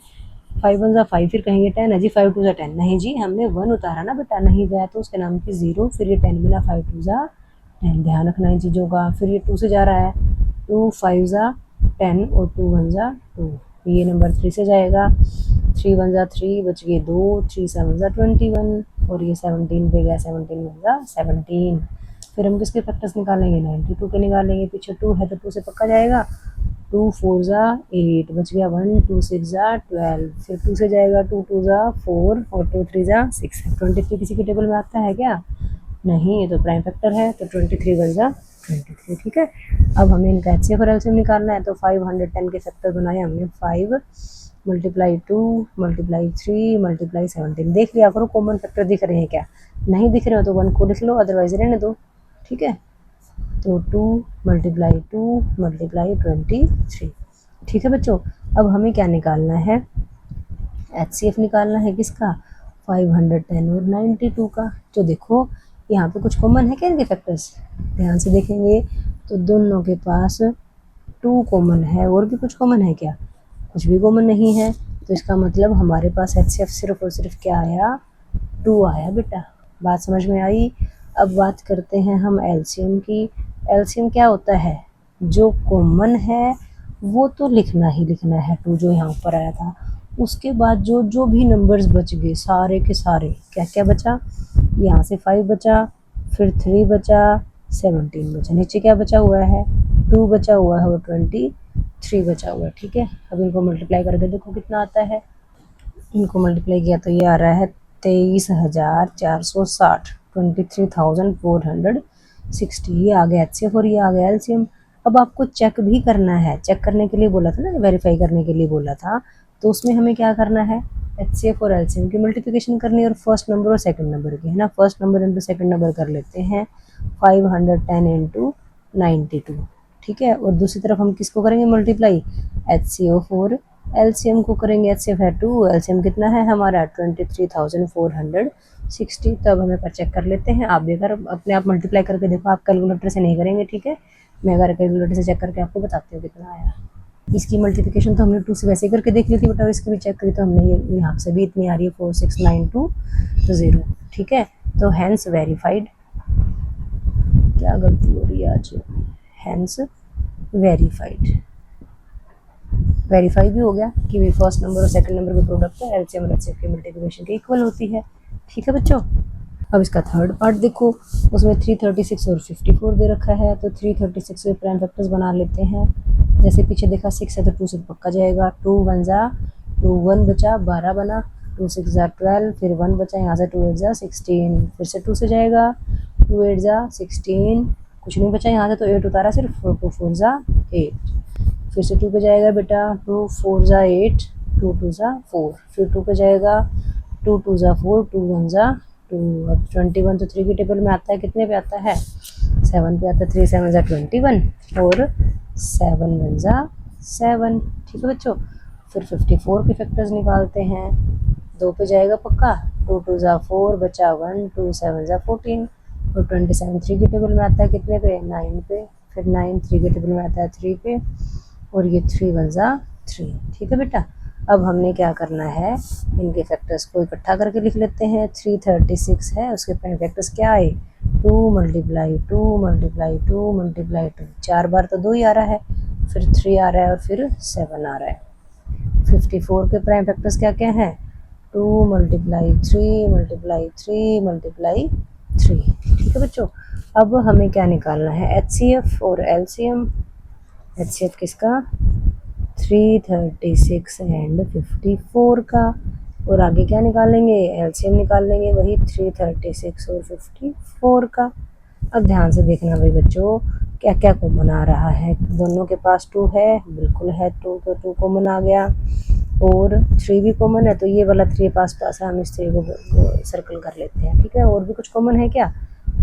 5 1 जा 5 फिर कहेंगे 10 है जी, 5 2 जा 10, नहीं जी हमने 1 उतारा ना बेटा, नहीं गया तो उसके नाम की 0, फिर ये 10 मिला, 5 2 जा 10, ध्यान रखना इन चीज़ों का। फिर ये 2 से जा रहा है, 2 5 ज़ा 10 और 2 1 ज़ा 2, ये नंबर 3 से जाएगा, 3 1 ज़ा 3, बच गए 2, 3 7 ज़ा 21 और ये 17 पे गया, 17 1 ज़ा 17। फिर हम किसके फैक्टर्स निकालेंगे, 92 के निकालेंगे, पीछे 2 है तो 2 से पक्का जाएगा, 2 4 ज़ा 8, बच गया 1, 2 6 ज़ा 12, फिर 2 से जाएगा, 2 2 ज़ा 4 और 2 3 ज़ा 6। 23 किसी की टेबल में आता है क्या, नहीं, ये तो प्राइम फैक्टर है, तो 23 बन जा 23। ठीक है, अब हमें इनका HCF और LCM निकालना है, तो 510 के फैक्टर बनाए हमने, 5 मल्टीप्लाई 2 मल्टीप्लाई 3 मल्टीप्लाई 17। देख लिया करो कॉमन फैक्टर दिख रहे हैं क्या, नहीं दिख रहे हो तो 1 को लिख लो, अदरवाइज रहने दो। ठीक है, तो 2 मल्टीप्लाई 2 मल्टीप्लाई 23। ठीक है बच्चों, अब हमें क्या निकालना है, HCF निकालना है किसका, 510 और 92 का। तो देखो यहाँ पे कुछ कॉमन है क्या इनके फैक्टर्स, ध्यान से देखेंगे तो दोनों के पास 2 कॉमन है, और भी कुछ कॉमन है क्या, कुछ भी कॉमन नहीं है। तो इसका मतलब हमारे पास HCF सिर्फ और सिर्फ क्या आया, 2 आया बेटा। बात समझ में आई। अब बात करते हैं हम LCM की। LCM क्या होता है, जो कॉमन है वो तो लिखना ही लिखना है, 2 जो यहाँ ऊपर आया था, उसके बाद जो जो भी नंबर्स बच गए सारे के सारे, क्या क्या बचा, यहाँ से 5 बचा, फिर 3 बचा, 17 बचा, नीचे क्या बचा हुआ है, 2 बचा हुआ है और 23 बचा हुआ है। ठीक है, अब इनको मल्टीप्लाई करके देखो कितना आता है, इनको मल्टीप्लाई किया तो ये आ रहा है 23,460, 23,460। ये आ गया HCF और ये आ गया LCM। अब आपको चेक भी करना है, चेक करने के लिए बोला था ना, वेरीफाई करने के लिए बोला था, तो उसमें हमें क्या करना है, HCF और LCM की मल्टीप्लिकेशन करनी है, और फर्स्ट नंबर और सेकंड नंबर की, है ना, first number into second number कर लेते हैं, 510 इंटू 92। ठीक है, और दूसरी तरफ हम किसको करेंगे मल्टीप्लाई, HCF और LCM को करेंगे। HCF है 2, LCM कितना है हमारा 23,460। तो अब हम एक बार चेक कर लेते हैं, आप भी अगर अपने आप मल्टीप्लाई करके देखो, आप कैलकुलेटर से नहीं करेंगे। ठीक है, मैं अगर कैलकुलेटर से चेक करके आपको बताती हूँ कितना आया। इसकी मल्टीप्लिकेशन तो हमने 2 से वैसे ही करके देख ली थी बेटा, इसकी भी चेक करी तो हमने ये यहाँ से भी इतनी आ रही है 4692 तो 0। ठीक है, तो हैंस वेरीफाइड, क्या गलती हो रही है आज, हैंस वेरीफाइड, वेरीफाई भी हो गया कि भी फर्स्ट नंबर और सेकंड नंबर के प्रोडक्ट है LCM और HCF की मल्टीप्लिकेशन के इक्वल होती है। ठीक है बच्चों, अब इसका थर्ड पार्ट देखो, उसमें 336 और 54 दे रखा है, तो 336 के प्राइम फैक्टर्स बना लेते हैं। जैसे पीछे देखा 6 है तो 2 से पक्का जाएगा, 2 1 ज़ा 2 1 बचा 12 बना, 2 6 ज़ा 12, फिर 1 बचा यहाँ से 2 8 ज़ा 16, फिर से 2 से जाएगा, 2 8 ज़ा 16, कुछ नहीं बचा यहाँ से तो 8 उतारा सिर्फ, 4 2 4 ज़ा 8, फिर से 2 पे जाएगा बेटा, 2 4 ज़ा 8, 2 2 ज़ा 4, फिर 2 पे जाएगा, 2 2 ज़ा 4, 2 1 ज़ा 2। अब 21 तो 3 की टेबल में आता है, कितने पे आता है 7 पे आता है, 3 7 ज़ा 21 और 7 1 ज़ा 7। ठीक है बच्चों, फिर 54 के फैक्टर्स निकालते हैं, 2 पे जाएगा पक्का, 2 2 ज़ा 4 बचा 1, 2 7 ज़ा 14 और 27 3 की टेबल में आता है कितने पे 9 पे, फिर 9 3 की टेबल में आता है 3 पे और ये 3 1 ज़ा 3। ठीक है बेटा, अब हमने क्या करना है, इनके फैक्टर्स को इकट्ठा करके लिख लेते हैं। 336 है, उसके प्राइम फैक्टर्स क्या आए, 2 मल्टीप्लाई 2 मल्टीप्लाई 2 मल्टीप्लाई 2, 4 बार तो 2 ही आ रहा है, फिर 3 आ रहा है और फिर 7 आ रहा है। 54 के प्राइम फैक्टर्स क्या क्या हैं, 2 मल्टीप्लाई 3 मल्टीप्लाई 3 मल्टीप्लाई 3। ठीक है बच्चों, अब हमें क्या निकालना है, HCF और LCM। HCF किसका, 336 एंड 54 का, और आगे क्या निकालेंगे, LCM निकालेंगे वही 336 और 54 का। अब ध्यान से देखना भाई बच्चों, क्या क्या कॉमन आ रहा है, दोनों के पास 2 है, बिल्कुल है 2, तो 2 कॉमन आ गया, और 3 भी कॉमन है, तो ये वाला 3 पास पास है, हम इस 3 को सर्कल कर लेते हैं। ठीक है, और भी कुछ कॉमन है क्या,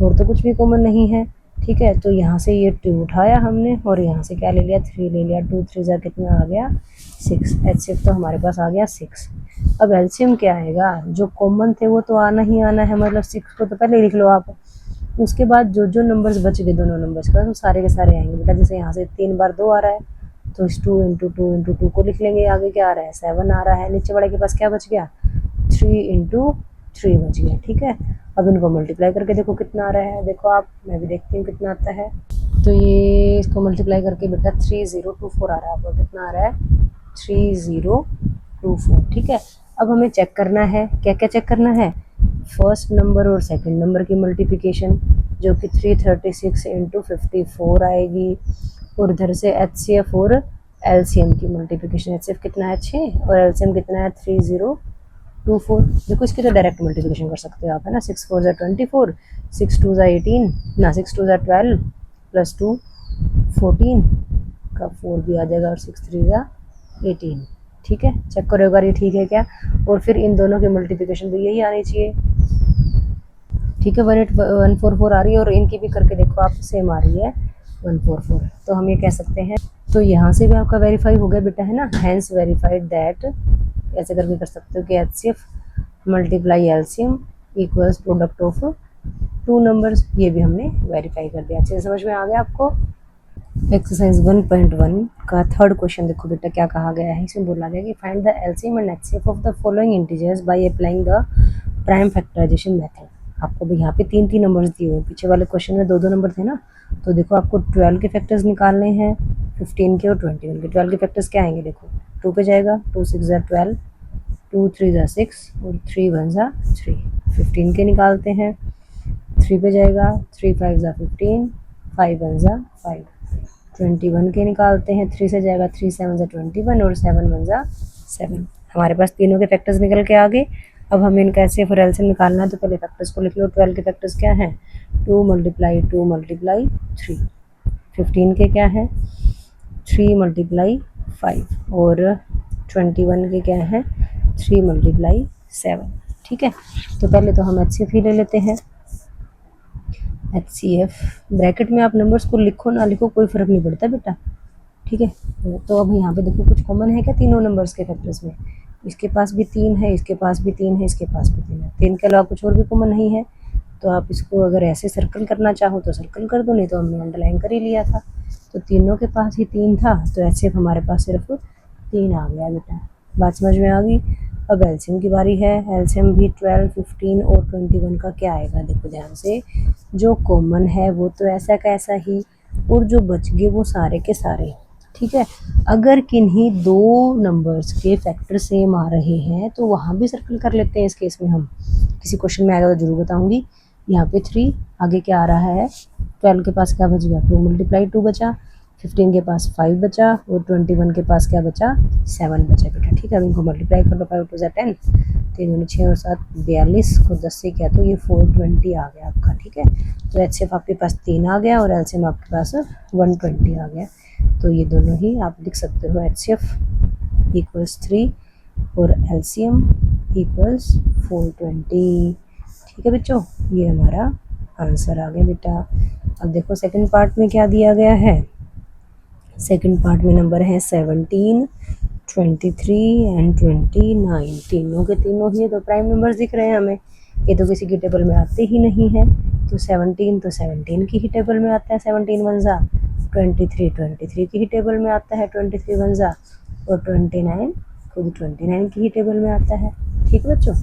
और तो कुछ भी कॉमन नहीं है। ठीक है, तो यहाँ से ये 2 उठाया हमने और यहाँ से क्या ले लिया, 3 ले लिया, 2 3 ज़ा कितना आ गया 6। HCF तो हमारे पास आ गया 6। अब LCM क्या आएगा, जो कॉमन थे वो तो आना ही आना है, मतलब 6 को तो पहले लिख लो आप, उसके बाद जो जो नंबर्स बच गए दोनों नंबर्स का, तो सारे के सारे आएंगे बेटा। जैसे यहाँ से 3 बार 2 आ रहा है, तो इस 2 इंटू 2 इंटू 2 को लिख लेंगे, आगे क्या आ रहा है 7 आ रहा है, नीचे वाले के पास क्या बच गया 3 इंटू 3 बच गया। ठीक है, अब इनको मल्टीप्लाई करके देखो कितना आ रहा है। देखो आप, मैं भी देखती हूँ कितना आता है। तो ये इसको मल्टीप्लाई करके बेटा 3024 आ रहा है आपको। कितना आ रहा है? 3024। ठीक है, अब हमें चेक करना है, क्या क्या चेक करना है? फर्स्ट नंबर और सेकंड नंबर की मल्टीप्लिकेशन, जो कि 336 इंटू 54 आएगी। और इधर से HCF और LCM की मल्टीप्लिकेशन। HCF कितना है? 6 और LCM कितना है? 3024। देखो इसकी तो डायरेक्ट मल्टीप्लिकेशन कर सकते हो आप, है ना। 6 4 ज़ा 24, 6 2 ज़ा 18 ना, 6 2 ज़ा 12 प्लस 2 14 का 4 भी आ जाएगा, और 6 3 ज़ा 18। ठीक है, चेक करो एक बार ये ठीक है क्या। और फिर इन दोनों की मल्टीप्लिकेशन भी यही आनी चाहिए। ठीक है, 18144 आ रही है, और इनकी भी करके देखो आप, सेम आ रही है 144। तो हम ये कह सकते हैं, तो यहाँ से भी आपका वेरीफाई हो गया बेटा, है ना। हैंस वेरीफाइड दैट, ऐसे करके कर सकते हो कि HCF multiply LCM equals product of 2 numbers. ये भी हमने वेरीफाई कर दिया। अच्छे से समझ में आ गया आपको। एक्सरसाइज 1.1 का थर्ड क्वेश्चन देखो बेटा क्या कहा गया है। इसमें बोला गया कि find the LCM and HCF of the following integers by applying the prime factorisation method. आपको भी यहाँ पे 3 नंबर्स दिए हुए, पीछे वाले क्वेश्चन में 2 नंबर थे ना। तो देखो आपको 12 के फैक्टर्स निकालने हैं, 15 के और 21 के। 12 के फैक्टर्स क्या आएंगे? देखो 2 पे जाएगा, 2 6 ज़ा 12, 2 3 ज़ा 6 और 3 1 ज़ा 3। 15 के निकालते हैं, 3 पे जाएगा, 3 5 ज़ा 15, 5 1 ज़ा 5। 21 के निकालते हैं, 3 से जाएगा, 3 7 ज़ा 21 और 7 1 ज़ा 7। हमारे पास तीनों के फैक्टर्स निकल के आ गए। अब हमें इनका HCF और LCM निकालना है, तो पहले फैक्टर्स को लिख लो। 12 के फैक्टर्स क्या हैं? 2 मल्टीप्लाई 2 मल्टीप्लाई 3। 15 के क्या हैं? 3 मल्टीप्लाई 5। और 21 के क्या हैं? 3 मल्टीप्लाई 7। ठीक है, तो पहले तो हम HCF ही ले लेते हैं। HCF ब्रैकेट में आप नंबर्स को लिखो ना लिखो कोई फ़र्क नहीं पड़ता बेटा। ठीक है, तो अब यहाँ पे देखो कुछ कॉमन है क्या तीनों नंबर्स के फैक्टर्स में? इसके पास भी 3 है, इसके पास भी 3 है, इसके पास भी 3 है। 3 के अलावा कुछ और भी कॉमन नहीं है। तो आप इसको अगर ऐसे सर्कल करना चाहो तो सर्कल कर दो, नहीं तो हमने अंडरलाइन कर ही लिया था। तो तीनों के पास ही 3 था, तो HCF हमारे पास सिर्फ 3 आ गया बेटा। बात समझ में आ गई। अब LCM की बारी है। LCM भी 12 15 और 21 का क्या आएगा? देखो ध्यान से, जो कॉमन है वो तो ऐसा का ऐसा ही, और जो बच गए वो सारे के सारे। ठीक है, अगर किन्हीं 2 नंबर्स के फैक्टर सेम आ रहे हैं तो वहाँ भी सर्कल कर लेते हैं। इस केस में हम, किसी क्वेश्चन में आएगा तो जरूर बताऊंगी। यहाँ पे 3, आगे क्या आ रहा है? 12 के पास क्या बच गया? 2 मल्टीप्लाई 2 बचा। 15 के पास 5 बचा, और 21 के पास क्या बचा? 7 बचा बेटा। ठीक है, अब इनको मल्टीप्लाई कर लो। 5 2 ज़ा 10, 3 दूनी 6 और 7 42 को 10 से किया तो ये 420 आ गया आपका। ठीक है, तो HCF आपके पास 3 आ गया और LCM आपके पास 120 आ गया। तो ये दोनों ही आप लिख सकते हो, HCF इक्वल्स 3 और LCM इक्वल्स 420। ठीक है बच्चों, ये हमारा आंसर आ गया बेटा। अब देखो सेकंड पार्ट में क्या दिया गया है। सेकंड पार्ट में नंबर है 17, 23 एंड 29। तीनों के तीनों ही तो प्राइम नंबर्स दिख रहे हैं हमें। ये तो किसी की टेबल में आते ही नहीं है। तो 17 की ही टेबल में आता है। 17 1 ज़ा 23 की ही टेबल में आता है। 23 1 ज़ा और 29 खुद 29 की ही टेबल में आता है। ठीक है बच्चों,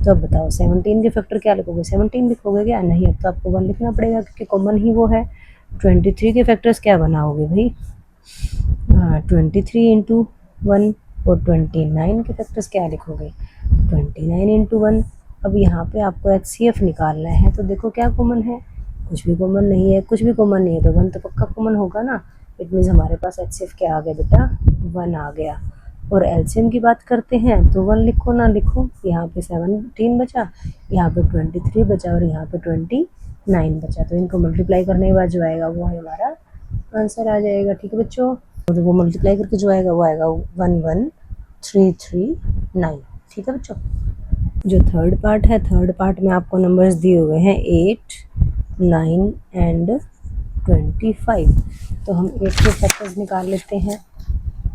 तो अब बताओ 17 के फैक्टर क्या लिखोगे? 17 लिखोगे क्या? नहीं, अब तो आपको 1 लिखना पड़ेगा क्योंकि कॉमन ही वो है। 23 के फैक्टर्स क्या बनाओगे भाई? 23 इंटू 1। और 29 के फैक्टर्स क्या लिखोगे? 29 इंटू 1। अब यहाँ पे आपको HCF निकालना है, तो देखो क्या कॉमन है? कुछ भी कॉमन नहीं है। कुछ भी कॉमन नहीं है तो 1 तो पक्का कॉमन होगा ना। इट मीन्स हमारे पास HCF क्या आ गया बेटा? 1 आ गया। और LCM की बात करते हैं तो 1 लिखो ना लिखो, यहाँ पे 17 बचा, यहाँ पे 23 बचा और यहाँ पे 29 बचा। तो इनको मल्टीप्लाई करने के बाद जो आएगा वो हमारा आंसर आ जाएगा। ठीक है बच्चों, और वो मल्टीप्लाई करके जो आएगा वो आएगा 11339। ठीक है बच्चों, जो थर्ड पार्ट है, थर्ड पार्ट में आपको नंबर्स दिए हुए हैं 8 9 एंड 25। तो हम 8 के फैक्टर्स निकाल लेते हैं।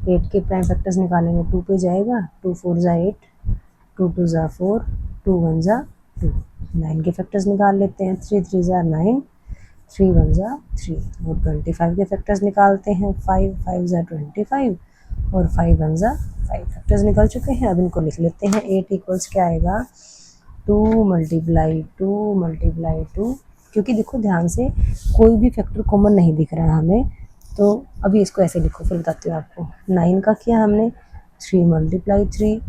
8 के प्राइम फैक्टर्स निकालेंगे। 2 पे जाएगा, 2 4 ज़ा 8, 2 2 ज़ा 4, 2 1 ज़ा 2। 9 के फैक्टर्स निकाल लेते हैं। 3 3 ज़ा 9, 3 1 ज़ा 3। और 25 के फैक्टर्स निकालते हैं। 5 5 ज़ा 25 और 5 1 ज़ा 5। फैक्टर्स निकल चुके हैं। अब इनको लिख लेते हैं। 8 इक्वल्स क्या आएगा? 2 मल्टीप्लाई 2 मल्टीप्लाई 2, क्योंकि देखो ध्यान से कोई भी फैक्टर कॉमन नहीं दिख रहा है हमें, तो अभी इसको ऐसे लिखो, फिर बताती हूँ आपको। 9 का किया हमने 3 मल्टीप्लाई 3,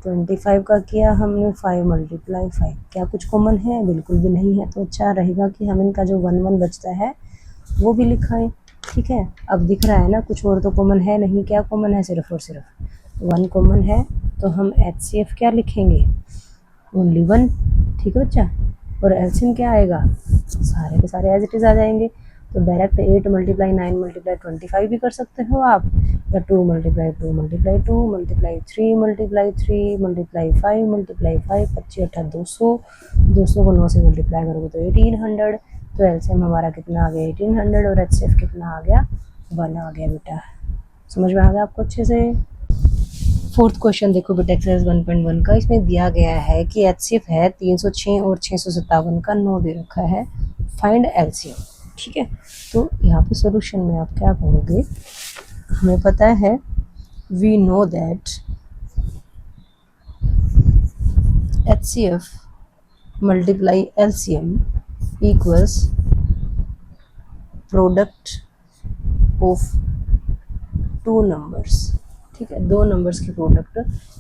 25 का किया हमने 5 मल्टीप्लाई 5। क्या कुछ कॉमन है? बिल्कुल भी नहीं है। तो अच्छा रहेगा कि हम इनका जो 1 1 बचता है वो भी लिखाएं। ठीक है, अब दिख रहा है ना कुछ और तो कॉमन है नहीं। क्या कॉमन है? सिर्फ और सिर्फ 1 कॉमन है, तो हम HCF क्या लिखेंगे? ओनली 1। ठीक है बच्चा, और एलसीएम क्या आएगा? सारे के सारे एज इट इज़ आ जाएंगे। तो डायरेक्ट 8 मल्टीप्लाई 9 मल्टीप्लाई 25 भी कर सकते हो आप, या 2 multiply 2 multiply 2 multiply 3 multiply 3 multiply 5 multiply 5, 25 8 200, 200 को 9 से मल्टीप्लाई करोगे तो 1800। तो एलसीएम हमारा कितना आ गया? 1800, और एचसीएफ कितना आ गया? 1 आ गया बेटा। समझ में आ गया आपको अच्छे से? फोर्थ क्वेश्चन देखो बेटा, एक्सरसाइज 1.1 का। इसमें दिया गया है कि एचसीएफ है 306 और 657 का, 9 दे रखा है, फाइंड एलसीएम। ठीक है, तो यहाँ पे सॉल्यूशन में आप क्या करोगे? हमें पता है, we know that HCF multiply LCM equals product of 2 numbers. ठीक है, 2 नंबर्स की प्रोडक्ट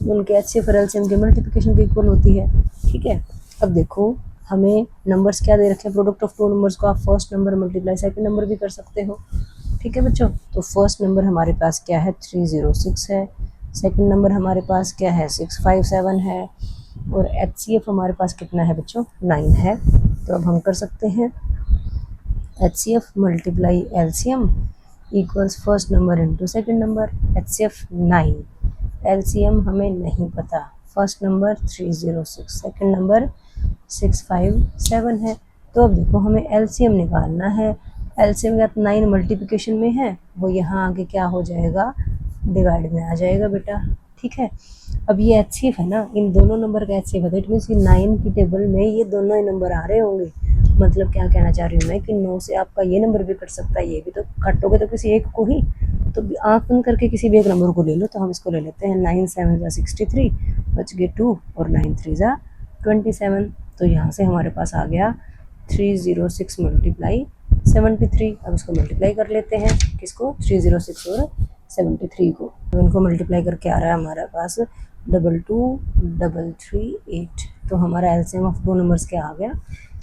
उनके एचसीएफ और एलसीएम के मल्टीप्लिकेशन के इक्वल होती है। ठीक है, अब देखो हमें नंबर्स क्या दे रखे हैं? प्रोडक्ट ऑफ 2 नंबर्स को आप first number multiply second number भी कर सकते हो। ठीक है बच्चों, तो फर्स्ट नंबर हमारे पास क्या है? 306 है। सेकंड नंबर हमारे पास क्या है? 657 है। और एचसीएफ हमारे पास कितना है बच्चों? 9 है। तो अब हम कर सकते हैं HCF multiply LCM equals first number into second number. HCF 9, LCM हमें नहीं पता। फर्स्ट नंबर 306, सेकेंड नंबर 657 है। तो अब देखो हमें LCM निकालना है। LCM का 9 मल्टीप्लिकेशन में है, वो यहाँ आगे क्या हो जाएगा? डिवाइड में आ जाएगा बेटा। ठीक है, अब ये HCF है ना, इन दोनों नंबर का HCF है, इट मीन्स कि 9 की टेबल में ये दोनों ही नंबर आ रहे होंगे। मतलब क्या कहना चाह रही हूँ मैं कि 9 से आपका ये नंबर भी कट सकता है, ये भी। तो काटोगे तो किसी एक को ही, तो आँख बंद करके किसी भी एक नंबर को ले लो। तो हम इसको ले लेते हैं 9 7 ज़ा 63, बच गए 2, और 9 3 ज़ा 27। तो यहाँ से हमारे पास आ गया 306 मल्टीप्लाई 73। अब इसको मल्टीप्लाई कर लेते हैं, किसको? 306 और 73 को। तो इनको मल्टीप्लाई करके आ रहा है हमारे पास 222338। तो हमारा एलसीएम ऑफ 2 नंबर्स क्या आ गया?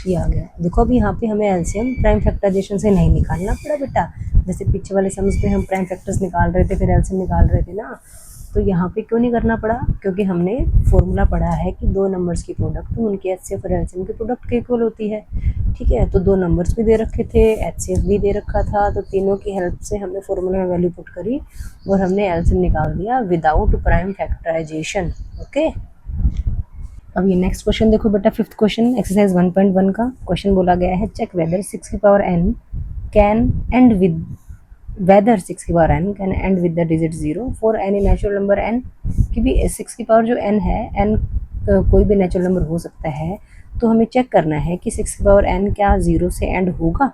ये आ गया। देखो अभी यहाँ पे हमें एलसीएम प्राइम फैक्टराइजेशन से नहीं निकालना पड़ा बेटा। जैसे पीछे वाले सम्स में हम प्राइम फैक्टर्स निकाल रहे थे फिर एलसीएम निकाल रहे थे ना, तो यहाँ पे क्यों नहीं करना पड़ा? क्योंकि हमने फॉर्मूला पढ़ा है कि 2 नंबर्स की प्रोडक्ट उनके एचसीएफ और एलसीएम की प्रोडक्ट के इक्वल होती है। ठीक है, तो 2 नंबर्स भी दे रखे थे, एचसीएफ भी दे रखा था, तो तीनों की हेल्प से हमने फॉर्मूला में वैल्यू पुट करी और हमने एलसीएम निकाल दिया विदाउट प्राइम फैक्टराइजेशन। ओके, अब ये नेक्स्ट क्वेश्चन देखो बेटा, फिफ्थ क्वेश्चन एक्सरसाइज 1.1 का। क्वेश्चन बोला गया है चेक वेदर 6 की power n can and with whether 6 की power n can and with the digit 0 for any natural number n। कि भी 6 की पावर जो n है, n कोई भी नेचुरल नंबर हो सकता है, तो हमें चेक करना है कि 6 की पावर n क्या 0 से एंड होगा।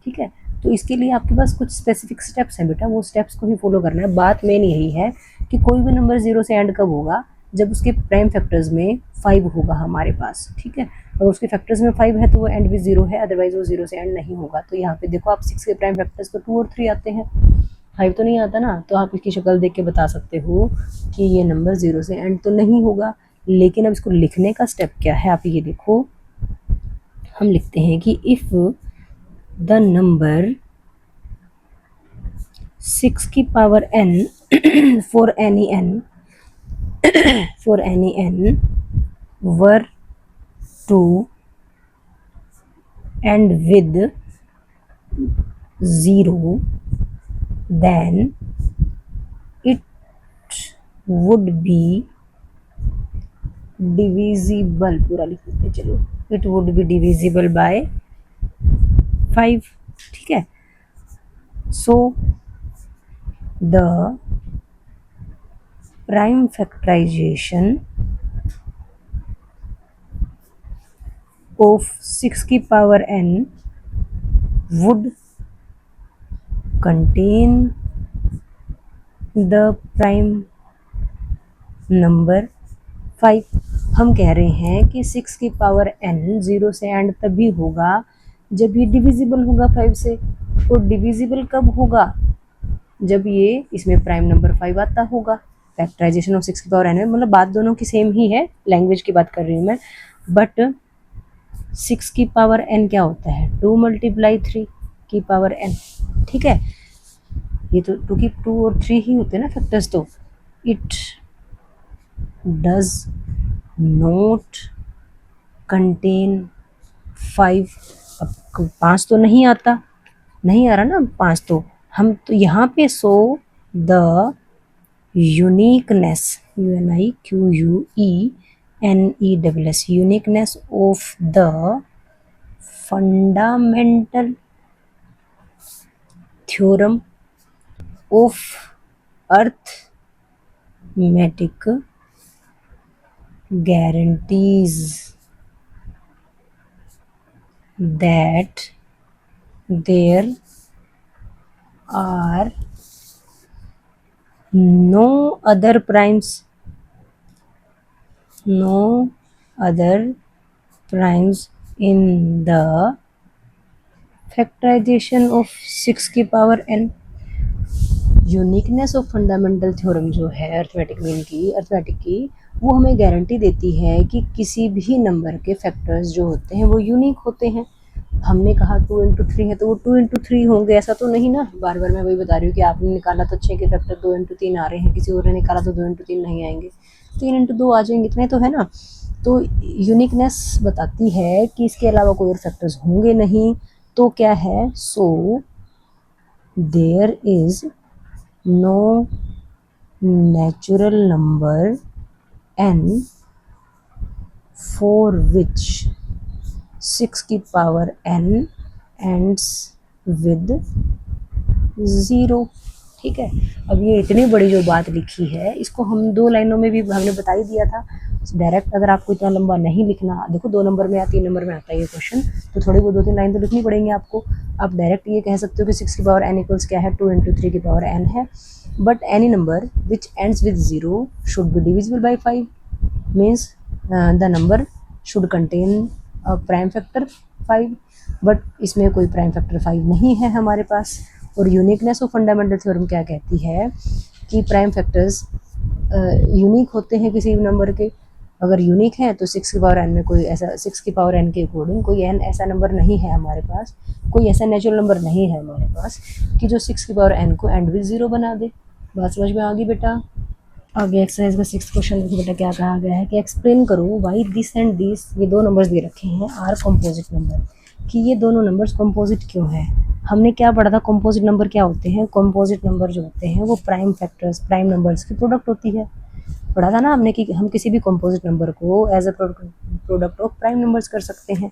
ठीक है, तो इसके लिए आपके पास कुछ स्पेसिफिक स्टेप्स हैं बेटा, वो स्टेप्स को ही फॉलो करना है। बात मेन यही है कि कोई भी नंबर 0 से एंड कब होगा? जब उसके प्राइम फैक्टर्स में 5 होगा हमारे पास। ठीक है, अगर उसके फैक्टर्स में 5 है तो वो एंड भी 0 है, अदरवाइज वो 0 से एंड नहीं होगा। तो यहाँ पे देखो आप 6 के प्राइम फैक्टर्स तो 2 और 3 आते हैं, 5 तो नहीं आता ना। तो आप इसकी शक्ल देख के बता सकते हो कि ये नंबर 0 से एंड तो नहीं होगा। लेकिन अब इसको लिखने का स्टेप क्या है, आप ये देखो। हम लिखते हैं कि इफ़ द नंबर 6 की power n for any n were to end with 0, then it would be divisible, पूरा लिख देते चलो, it would be divisible by 5। ठीक है, so the prime factorization of 6 की power n would contain the prime number 5। हम कह रहे हैं कि 6 की पावर n 0 से एंड तभी होगा जब ये डिविजिबल होगा 5 से। और डिविजिबल कब होगा? जब ये इसमें प्राइम नंबर 5 आता होगा। फैक्टराइजेशन ऑफ 6 की पावर n में, मतलब बात दोनों की सेम ही है, लैंग्वेज की बात कर रही हूँ मैं। बट 6 की पावर n क्या होता है? 2 मल्टीप्लाई 3 की पावर n, ठीक है। ये तो 2 और 3 ही होते हैं ना फैक्टर्स, तो इट डज नॉट कंटेन 5। अब 5 तो नहीं आता, नहीं आ रहा ना 5, तो हम तो यहाँ पे so the uniqueness, UNIQUENESS, uniqueness of the fundamental theorem of arithmetic guarantees that there are no other primes in the factorization of 6 की power n। Uniqueness of fundamental theorem जो है अर्थमेटिक की, वो हमें गारंटी देती है कि किसी भी नंबर के फैक्टर्स जो होते हैं वो यूनिक होते हैं। हमने कहा 2 इंटू 3 है तो वो 2 इंटू 3 होंगे, ऐसा तो नहीं ना। बार बार मैं वही बता रही हूँ कि आपने निकाला तो 6 के फैक्टर 2 इंटू 3 आ रहे हैं, किसी और ने निकाला तो 2 इंटू 3 नहीं आएंगे, 3 इंटू 2 आ जाएंगे, इतने तो है ना। तो यूनिकनेस बताती है कि इसके अलावा कोई और फैक्टर्स होंगे नहीं। तो क्या है? So there is no natural number n for which 6 की पावर n ends with 0, ठीक है। अब ये इतनी बड़ी जो बात लिखी है, इसको हम 2 लाइनों में भी हमने बता ही दिया था डायरेक्ट। अगर आपको इतना लंबा नहीं लिखना, देखो 2 नंबर में या 3 नंबर में आता है ये क्वेश्चन, तो थोड़ी बहुत 2-3 लाइन तो लिखनी पड़ेंगी आपको। आप डायरेक्ट ये कह सकते हो कि 6 की पावर n इक्वल्स क्या है? 2 इंटू 3 की पावर n है। But any number which ends with 0 should be divisible by 5, means the number should contain prime factor 5। But इसमें कोई प्राइम फैक्टर 5 नहीं है हमारे पास। और यूनिकनेस ऑफ फंडामेंटल थ्योरम क्या कहती है कि प्राइम फैक्टर्स यूनिक होते हैं किसी भी नंबर के। अगर यूनिक है तो 6 की पावर n में कोई ऐसा, 6 की पावर n के अकॉर्डिंग कोई n ऐसा नंबर नहीं है हमारे पास, कोई ऐसा नेचुरल नंबर नहीं है हमारे पास कि जो 6 की पावर n को एंड विद 0 बना दे। बात समझ में आ गई बेटा? आगे एक्सरसाइज का 6th क्वेश्चन देखो बेटा, क्या कहा गया है कि एक्सप्लेन करो वाई दिस एंड दिस, ये 2 नंबर्स दे रखे हैं, आर कंपोजिट नंबर, कि ये दोनों नंबर्स कंपोजिट क्यों है। हमने क्या पढ़ा था? कंपोजिट नंबर क्या होते हैं? कंपोजिट नंबर जो होते हैं वो प्राइम फैक्टर्स, प्राइम नंबर्स की प्रोडक्ट होती है। पढ़ा था ना हमने कि हम किसी भी कंपोजिट नंबर को as a product of prime numbers कर सकते हैं।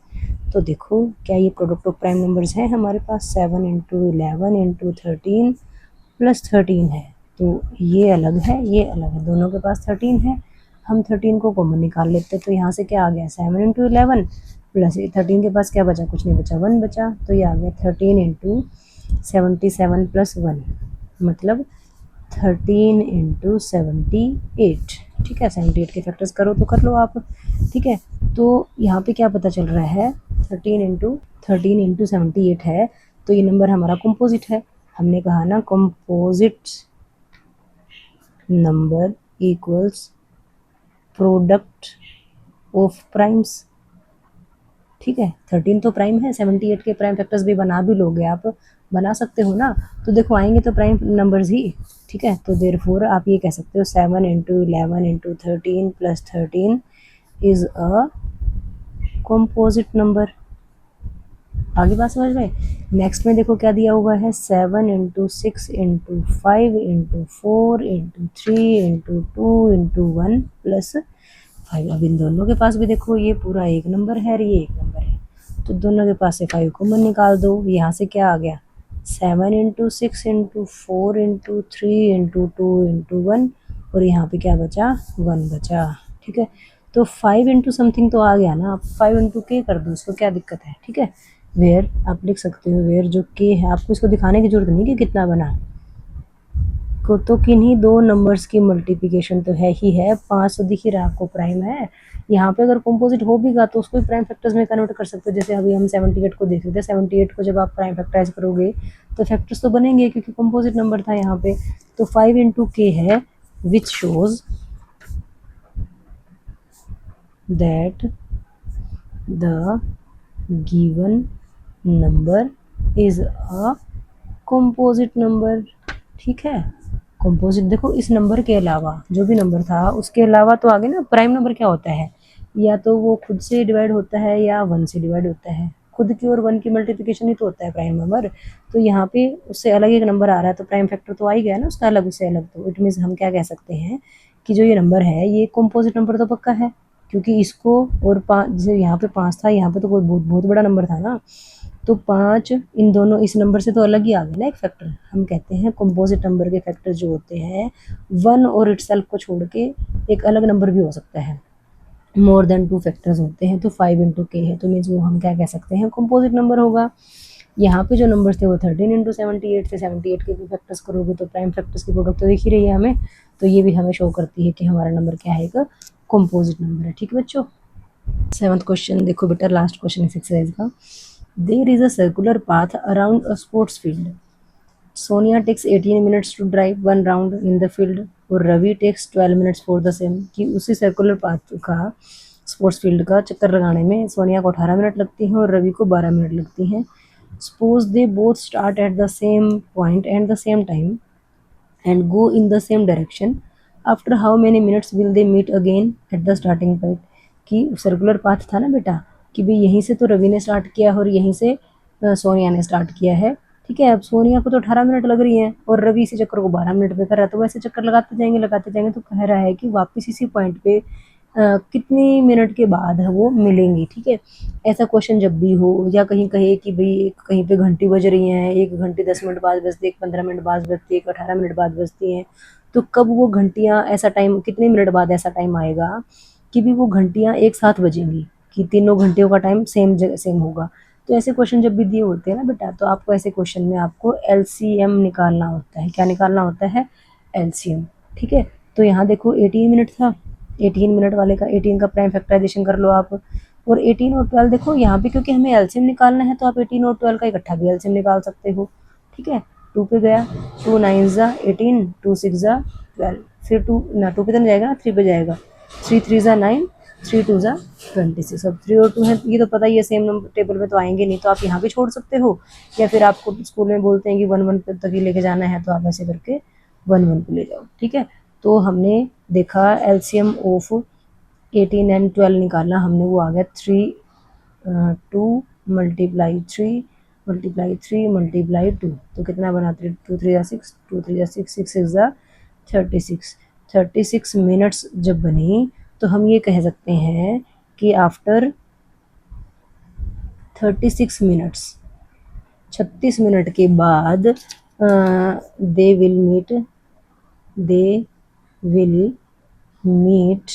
तो देखो क्या ये प्रोडक्ट ऑफ प्राइम नंबर्स हैं हमारे पास? 7 इंटू 11 इंटू 13 प्लस 13 है, तो ये अलग है, ये अलग है, दोनों के पास 13 है। हम 13 को कॉमन निकाल लेते, तो यहाँ से क्या आ गया? 7 इंटू 11 प्लस 13 के पास क्या बचा? कुछ नहीं बचा, 1 बचा, तो ये आ गया 13 इंटू 77 प्लस 1, मतलब 13 इंटू 78, ठीक है। 78 के फैक्टर्स करो तो कर लो आप, ठीक है। तो यहाँ पे क्या पता चल रहा है? 13 इंटू 78 है, तो ये नंबर हमारा कंपोजिट है। हमने कहा ना composite number equals product of primes, ठीक है। 13 तो प्राइम है, 78 के प्राइम फैक्टर्स भी बना भी लोगे आप, बना सकते हो ना, तो देखो आएंगे तो प्राइम नंबर्स ही, ठीक है। तो देयरफॉर आप ये कह सकते हो 7 into 11 into 13 plus 13 is a composite number. आगे बात समझ में? नेक्स्ट में देखो क्या दिया हुआ है? 7 into 6 into 5 into 4 into 3 into 2 into 1 plus 5। अब इन दोनों के पास भी देखो ये पूरा एक नंबर है और ये एक नंबर है, तो दोनों के पास से 5 कॉमन निकाल दो। यहाँ से क्या आ गया? 7 into 6 into 4 into 3 into 2 into 1, और यहाँ पे क्या बचा? 1 बचा, ठीक है। तो 5 इंटू समथिंग तो आ गया ना, आप 5 इंटू के कर दो, इसको क्या दिक्कत है, ठीक है। वेयर आप लिख सकते हो, वेयर जो के है, आपको इसको दिखाने की जरूरत नहीं कि कितना बना, तो किन्हीं दो नंबर्स की मल्टीप्लिकेशन तो है ही है। 5 तो दिख ही रहा आपको प्राइम है। यहाँ पे अगर कंपोजिट हो भी गा तो उसको प्राइम फैक्टर्स में कन्वर्ट कर सकते हो। जैसे अभी हम 78 को देख रहे थे, 78 को जब आप प्राइम फैक्टराइज करोगे तो फैक्टर्स तो बनेंगे क्योंकि कंपोजिट नंबर था यहाँ पे। तो 5 इंटू के है which shows that the given number is a composite number. ठीक है, कंपोजिट देखो इस नंबर के अलावा जो भी नंबर था उसके अलावा तो आगे ना प्राइम नंबर क्या होता है, या तो वो खुद से डिवाइड होता है या 1 से डिवाइड होता है। खुद की और 1 की मल्टीप्लिकेशन ही तो होता है प्राइम नंबर। तो यहाँ पे उससे अलग एक नंबर आ रहा है तो प्राइम फैक्टर तो आ ही गया ना उसका अलग, उससे अलग। तो इट मीन्स हम क्या कह सकते हैं कि जो ये नंबर है ये कंपोजिट नंबर तो पक्का है, क्योंकि इसको और 5 जैसे यहाँ पे 5 था, यहाँ पे तो कोई बहुत बहुत बड़ा नंबर था ना, तो 5 इन दोनों इस नंबर से तो अलग ही आ गया ना एक फैक्टर। हम कहते हैं कंपोजिट नंबर के फैक्टर जो होते हैं 1 और इटसेल्फ को छोड़ के एक अलग नंबर भी हो सकता है, मोर देन 2 फैक्टर्स होते हैं। तो 5 इंटू के है तो मीन्स वो हम क्या कह सकते हैं कंपोजिट नंबर होगा। यहाँ पे जो नंबर्स थे वो 13 इंटू 78 थे। 78 के भी फैक्टर्स करोगे तो प्राइम फैक्टर्स की प्रोडक्ट तो दिख ही रही है हमें। तो ये भी हमें शो करती है कि हमारा नंबर क्या है, एक कंपोजिट नंबर है। ठीक है बच्चों। 7th क्वेश्चन देखो बेटा, लास्ट क्वेश्चन इस एक्सरसाइज का। There is a circular path around a sports field. Sonia takes 18 minutes to drive 1 round in the field और Ravi takes 12 minutes for the same. कि उसी सर्कुलर पाथ का स्पोर्ट्स फील्ड का चक्कर लगाने में सोनिया को 18 मिनट लगती हैं और रवि को 12 मिनट लगती हैं। Suppose they both start at the same point and the same time and go in the same direction. After how many minutes will they meet again at the starting point। कि circular path था ना बेटा, कि भाई यहीं से तो रवि ने स्टार्ट किया और यहीं से सोनिया ने स्टार्ट किया है। ठीक है, अब सोनिया को तो 18 मिनट लग रही हैं और रवि इसी चक्कर को 12 मिनट पे कर रहा है। तो वैसे चक्कर लगाते जाएंगे तो कह रहा है कि वापस इसी पॉइंट पे कितनी मिनट के बाद है वो मिलेंगी। ठीक है, ऐसा क्वेश्चन जब भी हो या कहीं कहे कि भाई कहीं पे घंटी बज रही है, 1 घंटी 10 मिनट बाद बजती है, 1 15 मिनट बाद बजती है, 1 18 मिनट बाद बजती हैं, तो कब वो घंटियाँ ऐसा टाइम कितने मिनट बाद ऐसा टाइम आएगा कि भी वो घंटियाँ एक साथ बजेंगी, कि तीनों घंटियों का टाइम सेम होगा। तो ऐसे क्वेश्चन जब भी दिए होते हैं ना बेटा, तो आपको ऐसे क्वेश्चन में आपको एलसीएम निकालना होता है। क्या निकालना होता है? एलसीएम। ठीक है, तो यहाँ देखो 18 मिनट था, 18 मिनट वाले का 18 का प्राइम फैक्टराइजेशन कर लो आप। और 18 और 12 देखो यहाँ पे क्योंकि हमें एलसीएम निकालना है तो आप 18 और 12 का इकट्ठा भी एलसीएम निकाल सकते हो। ठीक है, 2 पे गया, 2 9 ज़ा 18, 2 6 ज़ा 12, फिर 2 ना 2 पे तो नहीं जाएगा ना, 3 पे जाएगा, 3 3 ज़ा 9, 3 2 ज़ा 26। अब 3 और 2 है ये तो पता ही है सेम नंबर टेबल में तो आएंगे नहीं, तो आप यहाँ भी छोड़ सकते हो, या फिर आपको स्कूल में बोलते हैं कि 1 1 तक ही लेके जाना है तो आप ऐसे करके 1 1 पे ले जाओ। ठीक है, तो हमने देखा एलसीएम ऑफ 18 एंड 12 निकालना हमने, वो आ गया 2 मल्टीप्लाई 3 मल्टीप्लाई 3 मल्टीप्लाई 2, तो कितना बना 2 3 ज़ा 6, 2 3 ज़ा 6, 6 6 ज़ा 36। 36 मिनट्स जब बनी तो हम ये कह सकते हैं कि आफ्टर 36 मिनट्स 36 मिनट के बाद they will meet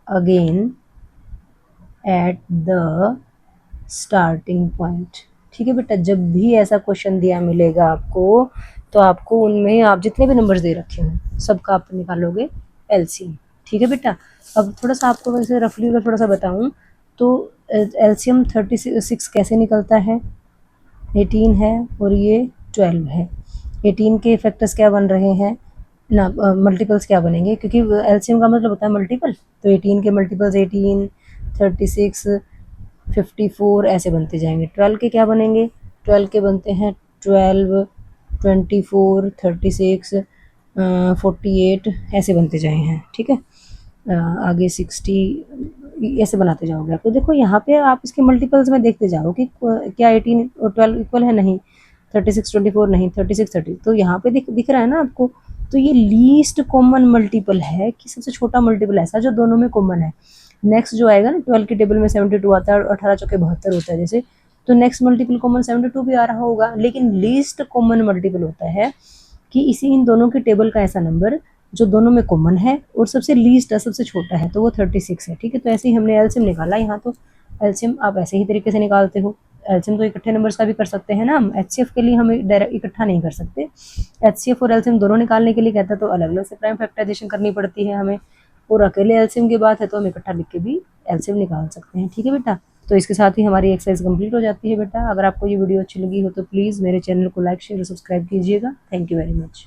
again at the starting point. ठीक है बेटा, जब भी ऐसा क्वेश्चन दिया मिलेगा आपको तो आपको उनमें आप जितने भी नंबर्स दे रखे हों सबका आप निकालोगे एलसीएम। ठीक है बेटा, अब थोड़ा सा आपको वैसे रफली अगर थोड़ा सा बताऊं तो एलसीएम 36 कैसे निकलता है, 18 है और ये 12 है। 18 के फैक्टर्स क्या बन रहे हैं ना, मल्टीपल्स क्या बनेंगे, क्योंकि एलसीएम का मतलब होता है मल्टीपल। तो 18 के मल्टीपल्स 18, 36, 54 ऐसे बनते जाएंगे। 12 के क्या बनेंगे, 12 के बनते हैं 12, 24, 36, 48 ऐसे बनते जाए हैं। ठीक है, आगे 60 ऐसे बनाते जाओगे आप। तो देखो यहाँ पे आप इसके मल्टीपल्स में देखते जाओ कि क्या 18 और 12 इक्वल है, नहीं, 36 24 नहीं, 36 30, तो यहाँ पे दिख रहा है ना आपको। तो ये लीस्ट कॉमन मल्टीपल है कि सबसे छोटा मल्टीपल ऐसा जो दोनों में कॉमन है। नेक्स्ट जो आएगा ना 12 की टेबल में 72 आता है और 18 चौके 72 होता है जैसे, तो नेक्स्ट मल्टीपल कॉमन 72 भी आ रहा होगा, लेकिन लीस्ट कॉमन मल्टीपल होता है कि इसी इन दोनों की टेबल का ऐसा नंबर जो दोनों में कॉमन है और सबसे लीस्ट है, सबसे छोटा है, तो वो 36 है। ठीक है, तो ऐसे ही हमने एलसीएम निकाला यहाँ। तो एलसीएम आप ऐसे ही तरीके से निकालते हो, एलसीएम तो इकट्ठे नंबर्स का भी कर सकते हैं ना हम, एचसीएफ के लिए हम डायरेक्ट इकट्ठा नहीं कर सकते। एचसीएफ और एलसीएम दोनों निकालने के लिए कहता है तो अलग अलग से प्राइम फैक्टराइजेशन करनी पड़ती है हमें, और अकेले एलसीएम की बात है तो हम इकट्ठा लिख के भी एलसीएम निकाल सकते हैं। ठीक है बेटा, तो इसके साथ ही हमारी एक्सरसाइज कंप्लीट हो जाती है बेटा। अगर आपको ये वीडियो अच्छी लगी हो तो प्लीज़ मेरे चैनल को लाइक शेयर और सब्सक्राइब कीजिएगा। Thank you very much.